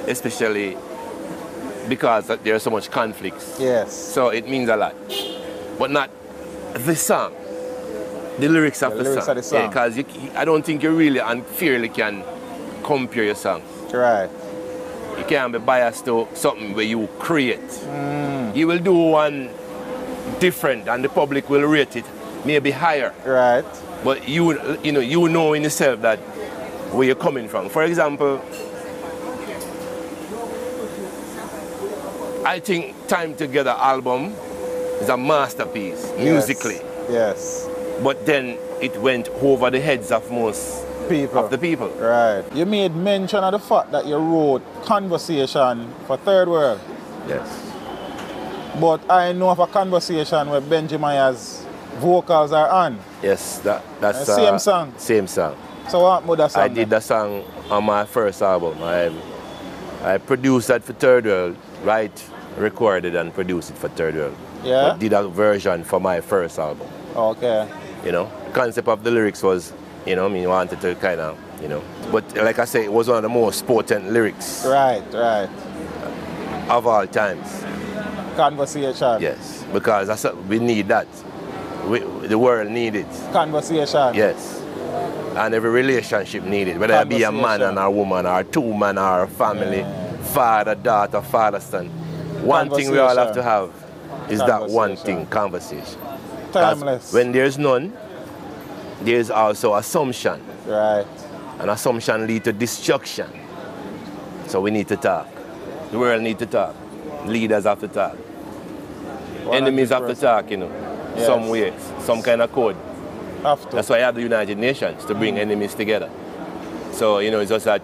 especially because there are so much conflicts. Yes. So it means a lot. But not the song. The lyrics of the song. Yeah, because I don't think you really unfairly can compare your songs. Right. You can't be biased to something where you create. You will do one different and the public will rate it maybe higher. Right. But you know in yourself that where you're coming from. For example, I think Time Together album is a masterpiece musically. Yes. But then it went over the heads of most of the people. Right. You made mention of the fact that you wrote Conversation for Third World. Yes. But I know of a conversation where BENJY MYAZ vocals are on. Yes, that's the same song. Same song. So what about that song? I did that song on my first album. I produced that for Third World, recorded and produced it for Third World. Yeah. But did a version for my first album. Okay. You know, the concept of the lyrics was, you know, I mean, wanted to kind of, you know, but like I say, it was one of the most potent lyrics. Right. Of all times. Conversation. Yes, because we need that. The world needs it. Conversation. Yes. And every relationship needs it, whether it be a man and a woman, or two men, or a family, father, daughter, father, son. One thing we all have to have is that one thing, conversation. Timeless. When there's none, there's also assumption. Right. And assumption leads to destruction. So we need to talk. The world needs to talk. Leaders have to talk. Enemies have to talk, you know. Yes. Some ways, some kind of code. Have to. That's why I have the United Nations, to bring enemies together. So, you know, it's just that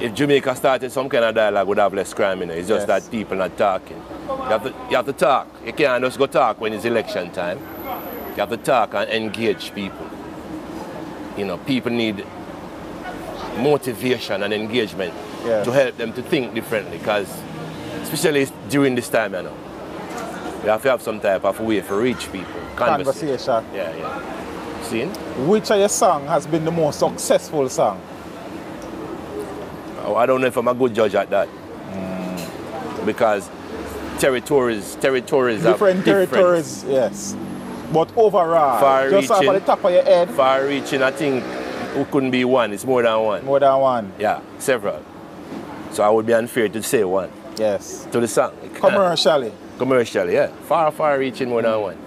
if Jamaica started some kind of dialogue, would have less crime, you know. It's just that people not talking. You have to talk. You can't just go talk when it's election time. You have to talk and engage people. You know, people need motivation and engagement to help them to think differently, because especially during this time, you know, we have to have some type of way for reach people. Conversation. Yeah. See? Which of your song has been the most successful song? Oh, I don't know if I'm a good judge at that. Because territories different territories, yes. But overall, just off the top of your head. Far reaching, I think it couldn't be one, it's more than one. More than one? Yeah, several. So I would be unfair to say one. Yes. To the song. Commercially. Commercial, yeah. Far reaching more than one.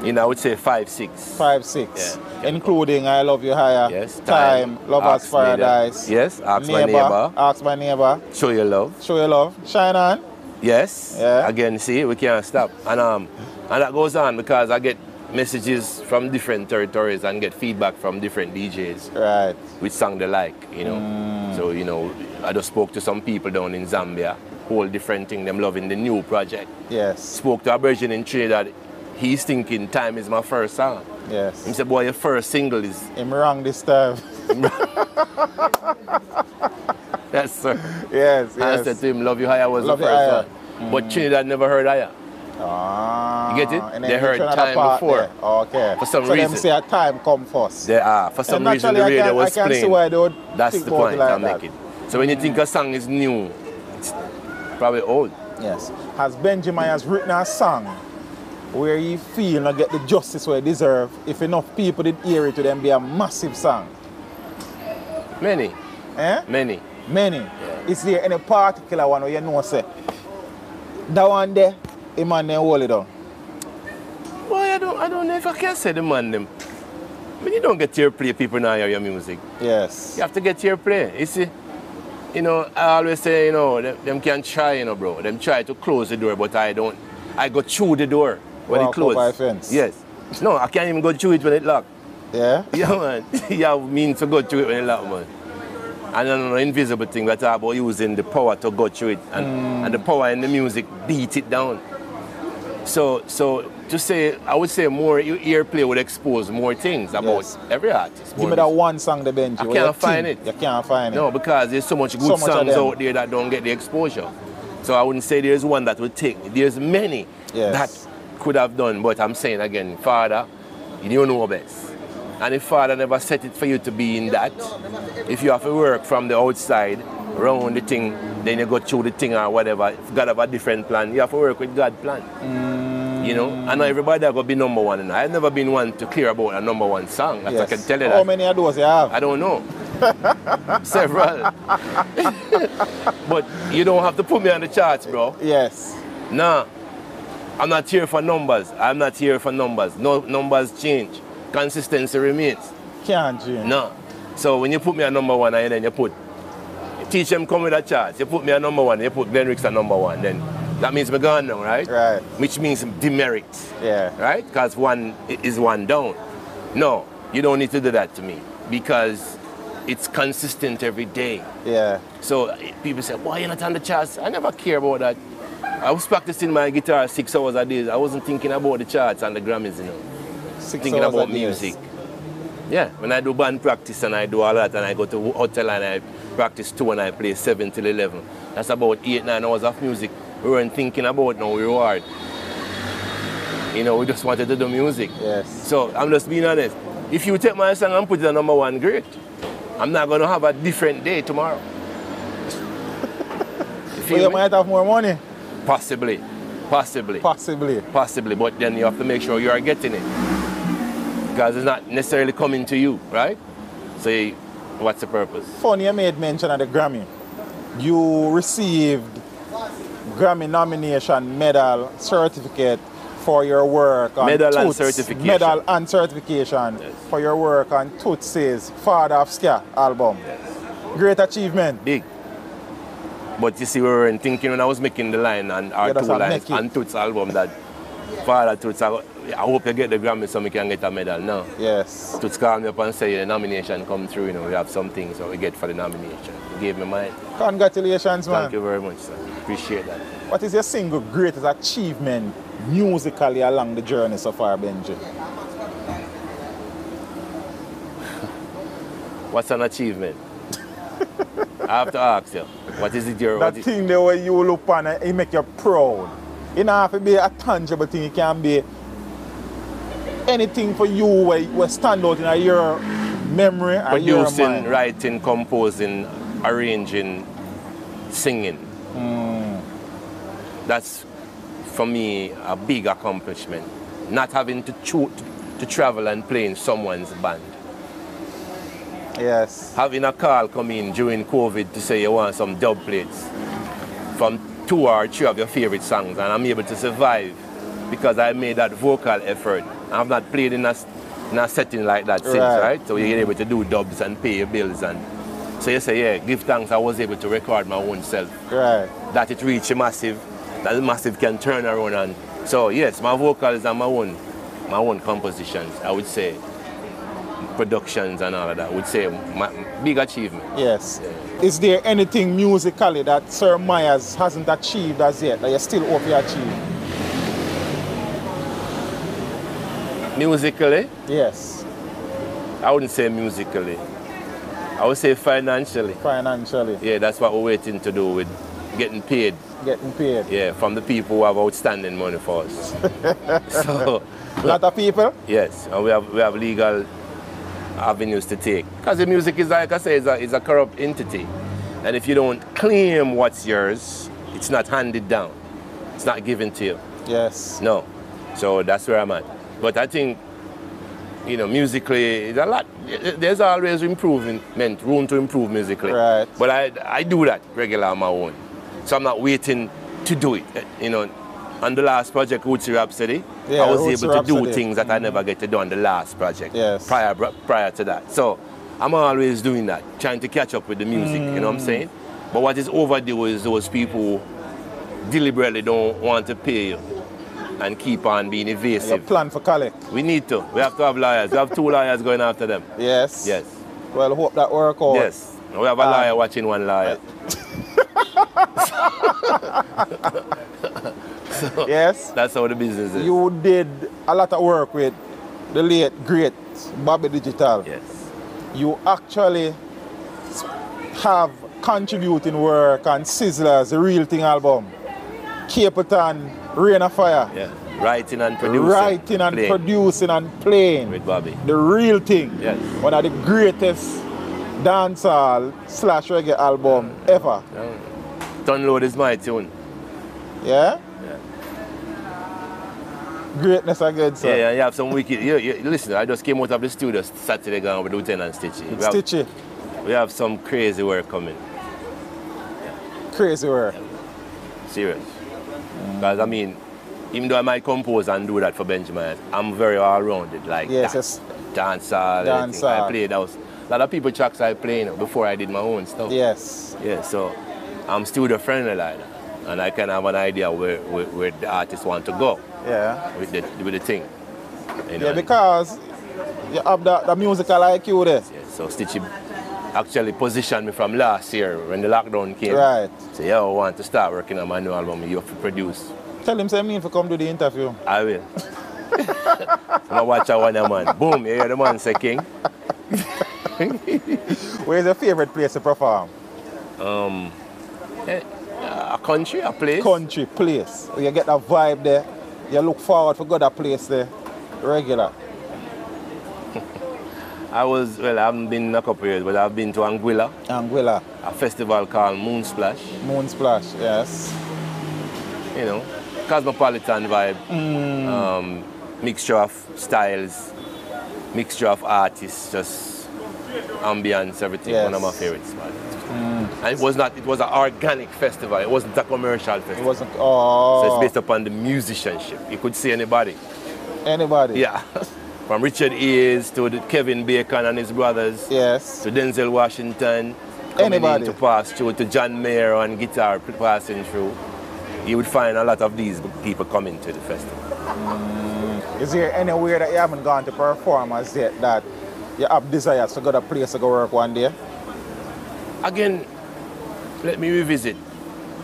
You know, I would say 5, 6. 5, 6. Yeah. Including I Love You Higher. Yes. Time. Lovers Ask Paradise. Yes. Ask My Neighbor. Ask My Neighbor. Show Your Love. Show Your Love. Shine On. Yes. Yeah. Again, see, we can't stop. And that goes on because I get messages from different territories and get feedback from different DJs. Right. Which song they like, you know. So, you know, I just spoke to some people down in Zambia. Whole different thing, them loving the new project. Yes. Spoke to a virgin in Trinidad. He's thinking Time is my first song. Yes. He said, boy, your first single is... I'm wrong this time. Yes, sir. Yes, And I said to him, Love You Higher was Love the You first Higher. one. But Trinidad never heard Higher. Ah. You get it? And then They heard Trinidad Time part before. there. Okay. For some so reason. them say a Time come first. They are. For some reason, the radio was I can see why playing. they would That's think the about point it like I'm that. making. So when you think a song is new, it's probably old. Yes. Has BENJY MYAZ written a song where you feel not get the justice where it deserve? If enough people did hear it, to them be a massive song. Many. Eh? Many. Many. Yeah. Is there any particular one where you know say that one there, the man then hold it down? Boy, I don't know if I can say the man them. When you don't get your play, people now hear your music. Yes. You have to get your play. You see, you know, I always say, you know, them can try, you know, bro. Them try to close the door, but I don't. I go through the door when it closes. By fence. Yes. No, I can't even go through it when it locked. Yeah? Yeah, man. You have means to go through it when it locked, man. And another invisible thing we talk about using the power to go through it. And the power in the music beat it down. So to say, I would say more earplay would expose more things about every artist. Give me that one song, the BENJY. I can't find it. You can't find it. No, because there's so much good songs out there that don't get the exposure. So I wouldn't say there's one that would take. There's many that could have done. But I'm saying again, Father, you know best. And if Father never set it for you to be in that, if you have to work from the outside, around the thing, then you go through the thing or whatever, if God have a different plan, you have to work with God's plan. You know, I know everybody that going to be number one. And I've never been one to clear about a number one song. I can tell you that. How many of those you have? I don't know. Several. But you don't have to put me on the charts, bro. Yes. Nah. I'm not here for numbers. I'm not here for numbers. No numbers change. Consistency remains. Can't change. No. So when you put me on number one and then you put Teach Dem come with a chart. You put me on number one, you put Werks on number one, then that means we're gone now, right? Right. Which means demerit. Yeah. Right? Because one is one down. No, you don't need to do that to me because it's consistent every day. Yeah. So people say, why you're not on the charts? I never care about that. I was practicing my guitar 6 hours a day. I wasn't thinking about the charts and the Grammys, you know. 6 Thinking hours about a day. music. Yeah, when I do band practice and I do all that and I go to hotel and I practice 2 and I play 7 till 11. That's about 8, 9 hours of music. We weren't thinking about no reward. You know, we just wanted to do music. Yes. So I'm just being honest. If you take my song and put it on number one, great. I'm not going to have a different day tomorrow. You might have more money. Possibly. Possibly. Possibly. Possibly. But then you have to make sure you are getting it. Because it's not necessarily coming to you, right? So what's the purpose? Funny you made mention of the Grammy. You received Grammy nomination, medal, certificate for your work on Medal and Toots. certification. Medal and certification for your work on Toots' Father of Ska album. Yes. Great achievement. Big. But you see, we were thinking when I was making the line and our 2 lines on Toots' album that Father Toots, I hope you get the Grammy so we can get a medal now. Yes. Toots called me up and said the nomination come through, you know, we have some things so we get for the nomination. He gave me mine. Congratulations, man. Thank you very much, sir. Appreciate that. What is your single greatest achievement musically along the journey so far, BENJY? What's an achievement? I have to ask you. What is it your... That thing there where you look on and it make you proud. It don't have to be a tangible thing. It can be anything for you where stand out in your memory and your mind. Producing, writing, composing, arranging, singing. That's, for me, a big accomplishment. Not having to travel and play in someone's band. Yes. Having a call come in during COVID to say you want some dub plates from 2 or 3 of your favorite songs, and I'm able to survive because I made that vocal effort. I've not played in a setting like that since, right? So you're able to do dubs and pay your bills, and so you say, yeah, give thanks I was able to record my own self. Right. That it reached a massive, that the massive can turn around, and so yes, my vocals are my own compositions, I would say. Productions and all of that, I would say my big achievement. Yes. Yeah. Is there anything musically that Sir Myaz hasn't achieved as yet that you still hope you achieve? Musically? Yes. I wouldn't say musically. I would say financially. Financially? Yeah, that's what we're waiting to do with getting paid. Getting paid? Yeah, from the people who have outstanding money for us. So, a lot of people? Yes, and we have legal avenues to take. Because the music is, like I say, is a corrupt entity. And if you don't claim what's yours, it's not handed down. It's not given to you. Yes. No. So that's where I'm at. But I think, you know, musically, it's a lot. There's always improvement, room to improve musically. Right. But I do that regular on my own. So I'm not waiting to do it. You know, on the last project, Rootsy Rhapsody, yeah, I was able to do things that I never get to do on the last project. Yes. Prior to that. So I'm always doing that, trying to catch up with the music, you know what I'm saying? But what is overdue is those people who deliberately don't want to pay you and keep on being evasive. You plan for collect. We need to. We have to have lawyers. We have 2 lawyers going after them. Yes. Yes. Well, hope that work out. Yes. We have a lawyer watching one lawyer. So yes. That's how the business is. You did a lot of work with the late, great Bobby Digital. Yes. You actually have contributing work on Sizzler's The Real Thing album, Capleton, Rain of Fire. Yeah. Writing and producing. Writing and producing and playing. With Bobby. The Real Thing. Yes. One of the greatest dancehall / reggae album ever. Download is my tune. Yeah? Yeah. Greatness again, sir. Yeah, you have some wicked. Listen, I just came out of the studio Saturday going with Lieutenant Stitchy. Stitchy. We have some crazy work coming. Crazy work. Serious. Because I mean, even though I might compose and do that for BENJY MYAZ, I'm very all-rounded. Like yes. Dancehall. I played those. A lot of people tracks I play before I did my own stuff. Yes. Yeah, so I'm studio friendly like that. And I can have an idea where the artists want to go. Yeah. With the thing. You know? Yeah, because you have the musical IQ there. Yeah, so Stitchy actually positioned me from last year when the lockdown came. Right. So yeah, I want to start working on my new album. You have to produce. Tell him say me to come do the interview. I will. I'm watch a one man. Boom, you hear the man say king. Where's your favorite place to perform? A country, a place. Country, place. You get that vibe there. You look forward to go to that place there. Regular. I haven't been in a couple of years, but I've been to Anguilla. Anguilla. A festival called Moon Splash. Moon Splash, yes. You know, cosmopolitan vibe. Mixture of styles, mixture of artists, just ambience, everything. Yes. One of my favorites. And it was an organic festival. It wasn't a commercial festival. It wasn't. Oh. So it's based upon the musicianship. You could see anybody. Anybody. Yeah. From Richard Hayes to Kevin Bacon and his brothers. Yes. To Denzel Washington. Anybody. To pass through, to John Mayer on guitar passing through. You would find a lot of these people coming to the festival. Is there anywhere that you haven't gone to perform as yet that you have desires to go to a place to go work one day? Again, let me revisit.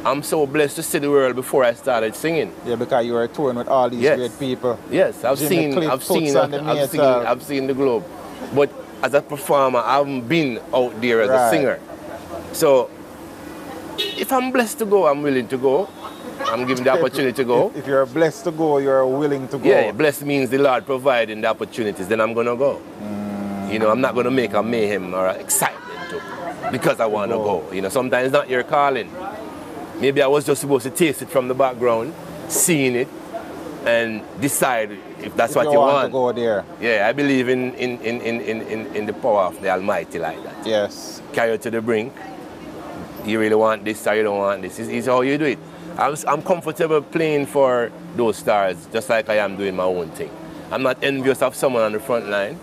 I'm so blessed to see the world before I started singing. Yeah, because you were touring with all these great people. Yes, I've seen the globe. But as a performer, I haven't been out there as a singer. So if I'm blessed to go, I'm willing to go. I'm given the opportunity to go. If you're blessed to go, you're willing to go. Yeah, blessed means the Lord providing the opportunities, then I'm going to go. You know, I'm not going to make a mayhem or excitement because I want to go. You know, sometimes it's not your calling. Maybe I was just supposed to taste it from the background, seeing it, and decide if that's what you want to go there. Yeah, I believe in the power of the Almighty like that. Yes. Carry you to the brink. You really want this or you don't want this. It's how you do it. I'm comfortable playing for those stars, just like I am doing my own thing. I'm not envious of someone on the front line,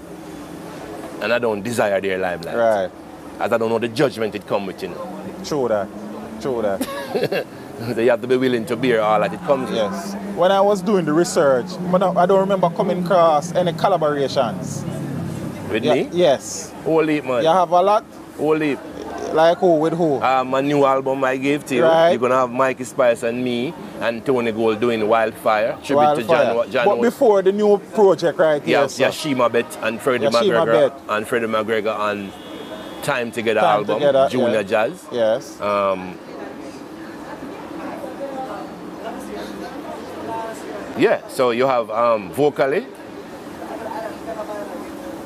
and I don't desire their limelight. Right. As I don't know the judgment it comes with, you know. True that. True that. So you have to be willing to bear all that it comes with. Yes. When I was doing the research, I don't remember coming across any collaborations. With me? Yes. Whole heap, man. You have a lot? Whole heap. Like who? With who? My new album I gave to you. Right. You're going to have Mikey Spice and me and Tony Gold doing Wildfire. Tribute to John. But before the new project right here. Yeah, Yashima Bet and Freddie McGregor. And Freddie McGregor on Time Together album. Junior Jazz. Yes. Yeah, so you have vocally,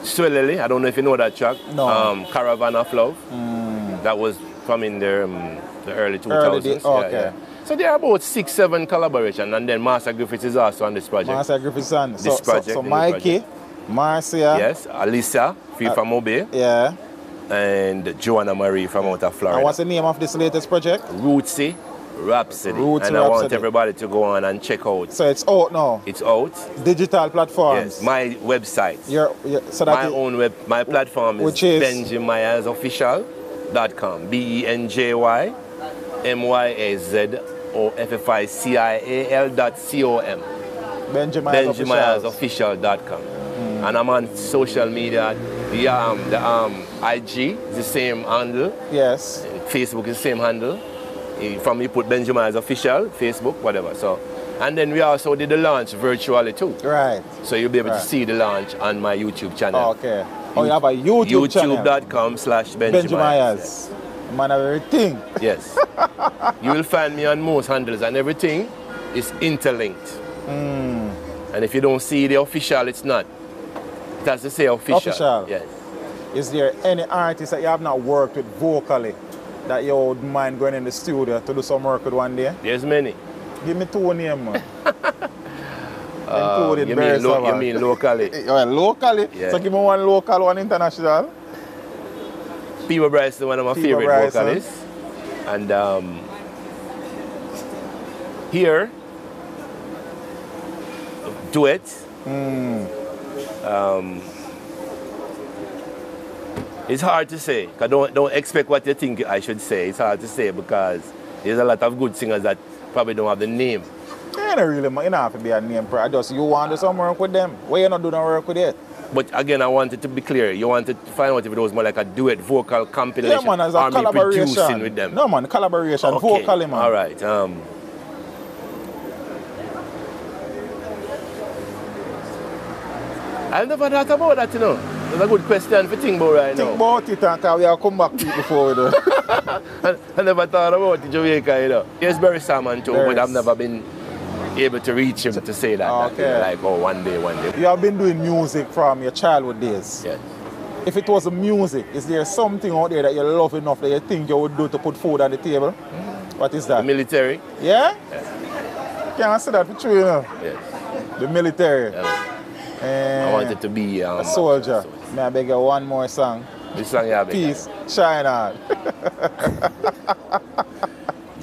Swellily, I don't know if you know that track. No. Caravan of Love. That was from in the early 2000s. Okay. Yeah. So there are about 6-7 collaborations, and then Master Griffiths is also on this project. Master Griffiths on this project. So Mikey, Marcia. Yes, Alicia, Free from Obey. Yeah. And Joanna Marie from out of Florida. And what's the name of this latest project? Rootsy Rhapsody. Rootsy and I want everybody to go on and check out. So it's out now? It's out. Digital platforms? Yes, my website. So that my platform is BenJMyazOfficial.com. BenJMyazOfficial.com. BenJMyazOfficial.com. And I'm on social media. The IG is the same handle. Yes. Facebook is the same handle. From you put BENJY MYAZ Official, Facebook, whatever. So, and then we also did the launch virtually too. Right. So you'll be able to see the launch on my YouTube channel. Oh, okay. Oh, you have a YouTube channel? YouTube.com/BenJY MYAZ. Man, everything. Yes. You will find me on most handles, and everything is interlinked. And if you don't see the official, it's not. It has to say official. Official. Yes. Is there any artist that you have not worked with vocally that you would mind going in the studio to do some work with one day? There's many. Give me two names, man. You mean locally? Well, locally? Yeah. So give me one local, one international. Peter Bryson, one of my favorite vocalists. And here, duet. It's hard to say. Don't expect what you think I should say. It's hard to say because there's a lot of good singers that probably don't have the name. Yeah, not really, man. You don't have to be a name. You want to do some work with them. Why you not do no work with it? But again, I wanted to be clear. You wanted to find out if it was more like a duet vocal compilation. Yeah, man, as a collaboration. Producing with them. No, man, collaboration, okay. vocally, man. All right. I've never thought about that, you know. That's a good question to think about right now. Think about it, and we have come back to it before we do. I never thought about it, Jamaica, you know. Yes, Barry Salmon too, but I've never been able to reach him to say that. Okay. That, like, oh, one day. You have been doing music from your childhood days. Yes. If it was music, is there something out there that you love enough that you think you would do to put food on the table? What is that? The military. Yeah? Yes. Can I say that for true, you know? Yes. The military. Yes. I wanted to be a soldier. May I beg you one more song? This song you have. Peace, shine on.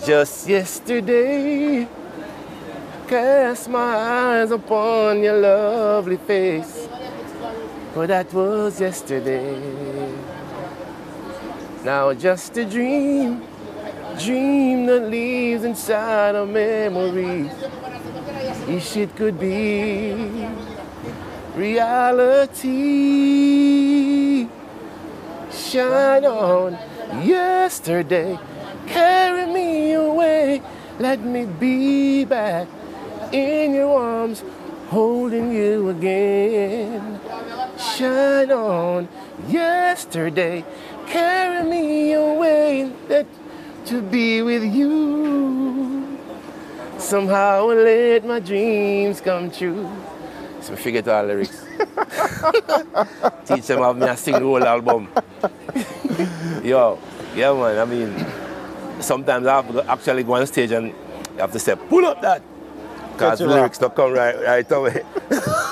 Just yesterday, cast my eyes upon your lovely face. But that was yesterday. Now just a dream that lives inside a memory. Wish it could be reality. Shine on yesterday, carry me away, let me be back in your arms, holding you again. Shine on yesterday, carry me away, to be with you. Somehow I let my dreams come true. So I forget all the lyrics. Teach them have me a sing the whole album. Yo, yeah man, I mean, sometimes I have to actually go on stage and you have to say, pull up that. Because the lyrics don't come right away.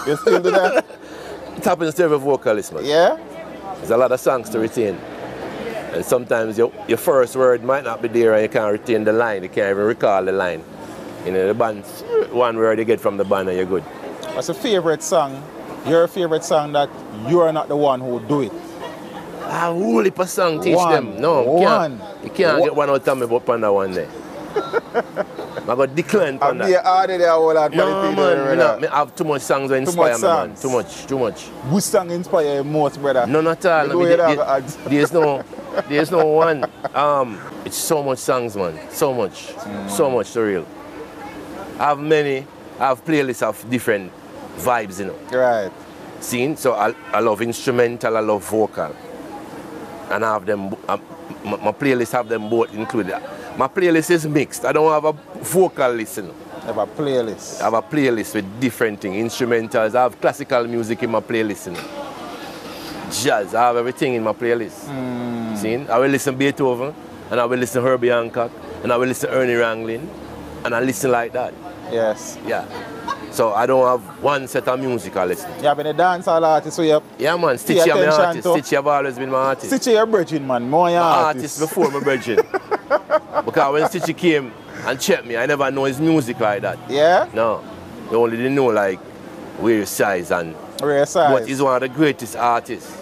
You still do that? It happens to every vocalist, man. Yeah? There's a lot of songs to retain. And sometimes your first word might not be there and you can't retain the line, you can't even recall the line. You know, the band, one word you get from the band and you're good. What's your favorite song? Your favorite song that you are not the one who do it? Ah, whole heap of song Teach Dem. No, you can't get one out of me but on that one there. I got decline on that. No, man, I have too much songs that inspire me, man. Too much. Which song inspire you most, brother? No, not at all. There's no one. It's so much songs, man. So much for real. I have playlists of different vibes, you know. Right. See, so I love instrumental, I love vocal. And I have them, my playlist have them both included. My playlist is mixed. I don't have a vocal listen. I have a playlist. I have a playlist with different things, instrumentals. I have classical music in my playlist. You know. Jazz, I have everything in my playlist. See, I will listen Beethoven, and I will listen Herbie Hancock, and I will listen Ernie Ranglin, and I listen like that. Yes. Yeah. So I don't have one set of music I listen. You have been a dancehall artist, so you have... Yeah, man. Stitchie is my artist. Stitchie have always been my artist. Stitchie your brethren, man. More your artist before my brethren. Because when Stitchie came and checked me, I never know his music like that. Yeah? No. They only didn't know like Rare Size and... Rare Size. But he's one of the greatest artists.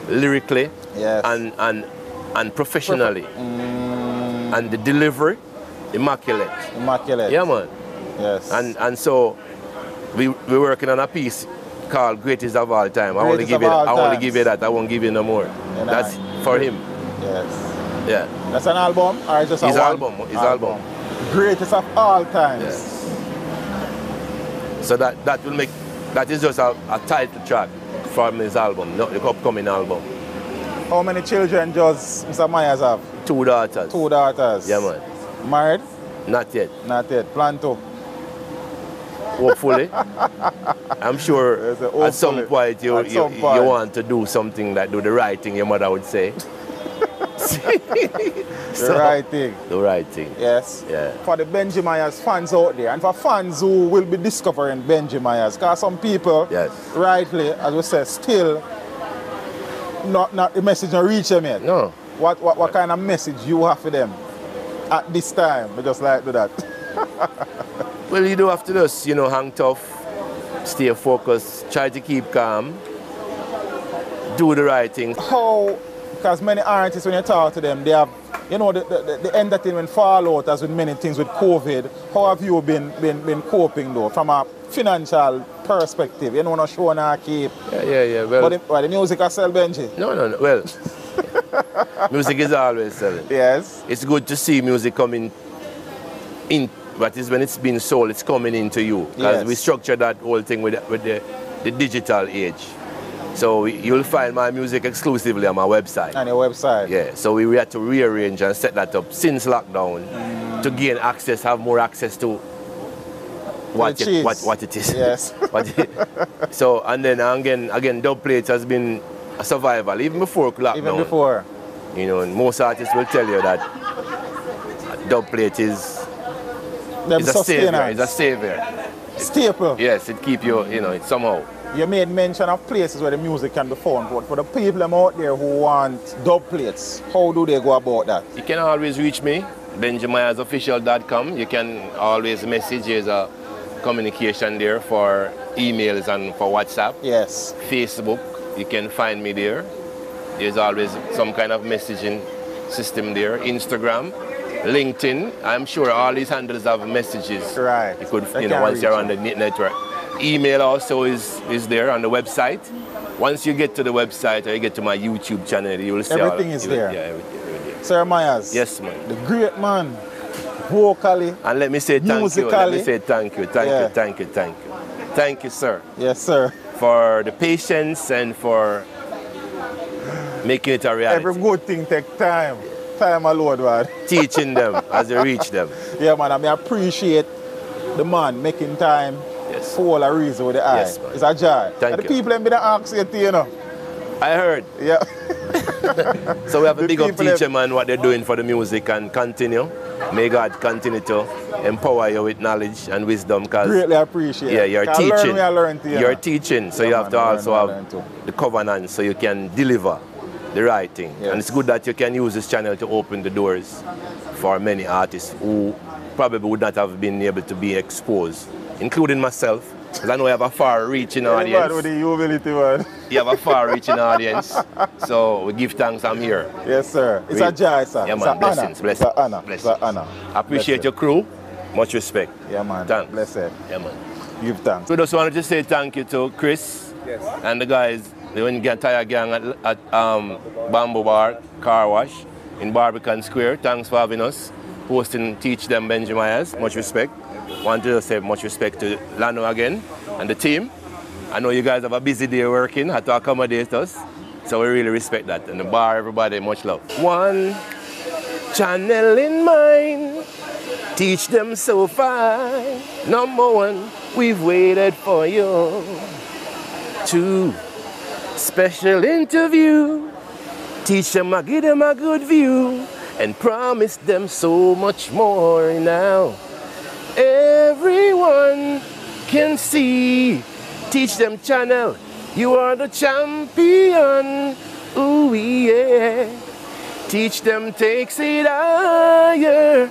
Lyrically. Yes. And professionally. And the delivery, immaculate. Immaculate. Yeah, man. Yes. And so we're working on a piece called Greatest of All Time. I want to give you that. I won't give you no more. That's for him. Yes. Yeah. That's an album or just his album. Greatest of all times. Yes. So that is just a title track from his album, not the upcoming album. How many children does Mr. Myaz have? 2 daughters. 2 daughters. Yeah, man. Married? Not yet. Not yet. Plan to? Hopefully. I'm sure at some point you want to do something like do the right thing, your mother would say. The right thing. The right thing. Yes. Yeah. For the BENJY MYAZ fans out there, and for fans who will be discovering BENJY MYAZ, because some people, rightly, as we say, still not the message not reach them yet. No. What kind of message you have for them at this time? We just like to do that. Well, you do have to just, hang tough, stay focused, try to keep calm, do the right thing. How, because many artists, when you talk to them, they have, the entertainment fallout as with many things with COVID. How have you been coping though, from a financial perspective? You know, no show and keep. Yeah. Well, but the music I sell, Benji? No. Well, music is always selling. Yes. It's good to see music coming in. But it's when it's been sold, it's coming into you. Because we structure that whole thing with the digital age. So you'll find my music exclusively on my website. On your website? Yeah. So we had to rearrange and set that up since lockdown to gain access, have more access to what it is. Yes. So and then again, dub plate has been a survival even before lockdown. Even before. And most artists will tell you that dub plate is a savior. It's a savior. Staple. Yes, it keeps you, somehow. You made mention of places where the music can be found, but for the people out there who want dub plates, how do they go about that? You can always reach me, benjymyazofficial.com. You can always message. There's a communication there for emails and for WhatsApp. Yes. Facebook, you can find me there. There's always some kind of messaging system there. Instagram. LinkedIn, I'm sure all these handles have messages. Right. You could, once you're on the network. Email also is there on the website. Once you get to the website or you get to my YouTube channel, you will see everything is there. Yeah, everything. Sir Myaz. Yes, man. The great man, vocally. And let me say thank musically. you. Let me say thank you. Thank you, sir. Yes, sir. For the patience and for making it a reality. Every good thing takes time. Time alone, man. Teaching them as you reach them. Yeah, man. I appreciate the man making time for all a reason with the eye. Yes, man. It's a joy. Thank you. The people have been asking you, I heard. Yeah. So we have a big up teacher, man, what they're doing for the music and continue. May God continue to empower you with knowledge and wisdom. Greatly appreciate it. Yeah, you're teaching. You're teaching, so you have to also have the covenant so you can deliver the right thing. Yes. And it's good that you can use this channel to open the doors for many artists who probably would not have been able to be exposed, including myself, because I know I have a far-reaching audience. Man, with the humility, man. You have a far-reaching audience, so we give thanks I'm here. Yes, sir. It's a joy, sir. Yeah, It's man. an Blessings, honor. blessings. It's an honor. Blessings. It's an honor. I appreciate your crew. Much respect. Yeah, man. Thanks. Blessed. Yeah, man. Give thanks. So just wanted to say thank you to Chris and the guys, the entire gang at Bamboo Bar Car Wash in Barbican Square. Thanks for having us. Hosting Teach Dem, BENJY MYAZ. Much respect. Want to say much respect to Lano again and the team. I know you guys have a busy day working, had to accommodate us. So we really respect that. And the bar, everybody, much love. One channel in mind. Teach them so fine. Number one, we've waited for you. 2, special interview. Teach them, I give them a good view. And promise them so much more now. Everyone can see. Teach Dem channel. You are the champion. Ooh, yeah. Teach Dem takes it higher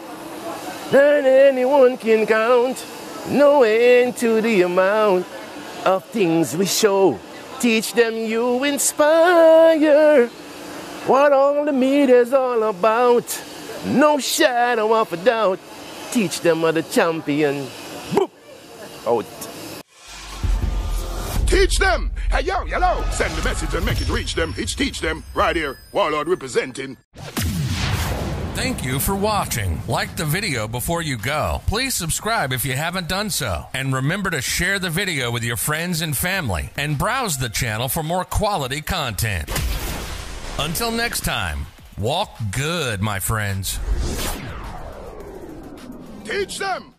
than anyone can count. No end to the amount of things we show. Teach Dem you inspire what all the media's all about. No shadow of a doubt. Teach Dem are the champion. Boop. Out. Teach them! Hey, yo, hello! Send the message and make it reach them. It's Teach Dem, right here. Warlord representing. Thank you for watching. Like the video before you go. Please subscribe if you haven't done so. And remember to share the video with your friends and family. And browse the channel for more quality content. Until next time, walk good, my friends. Teach them!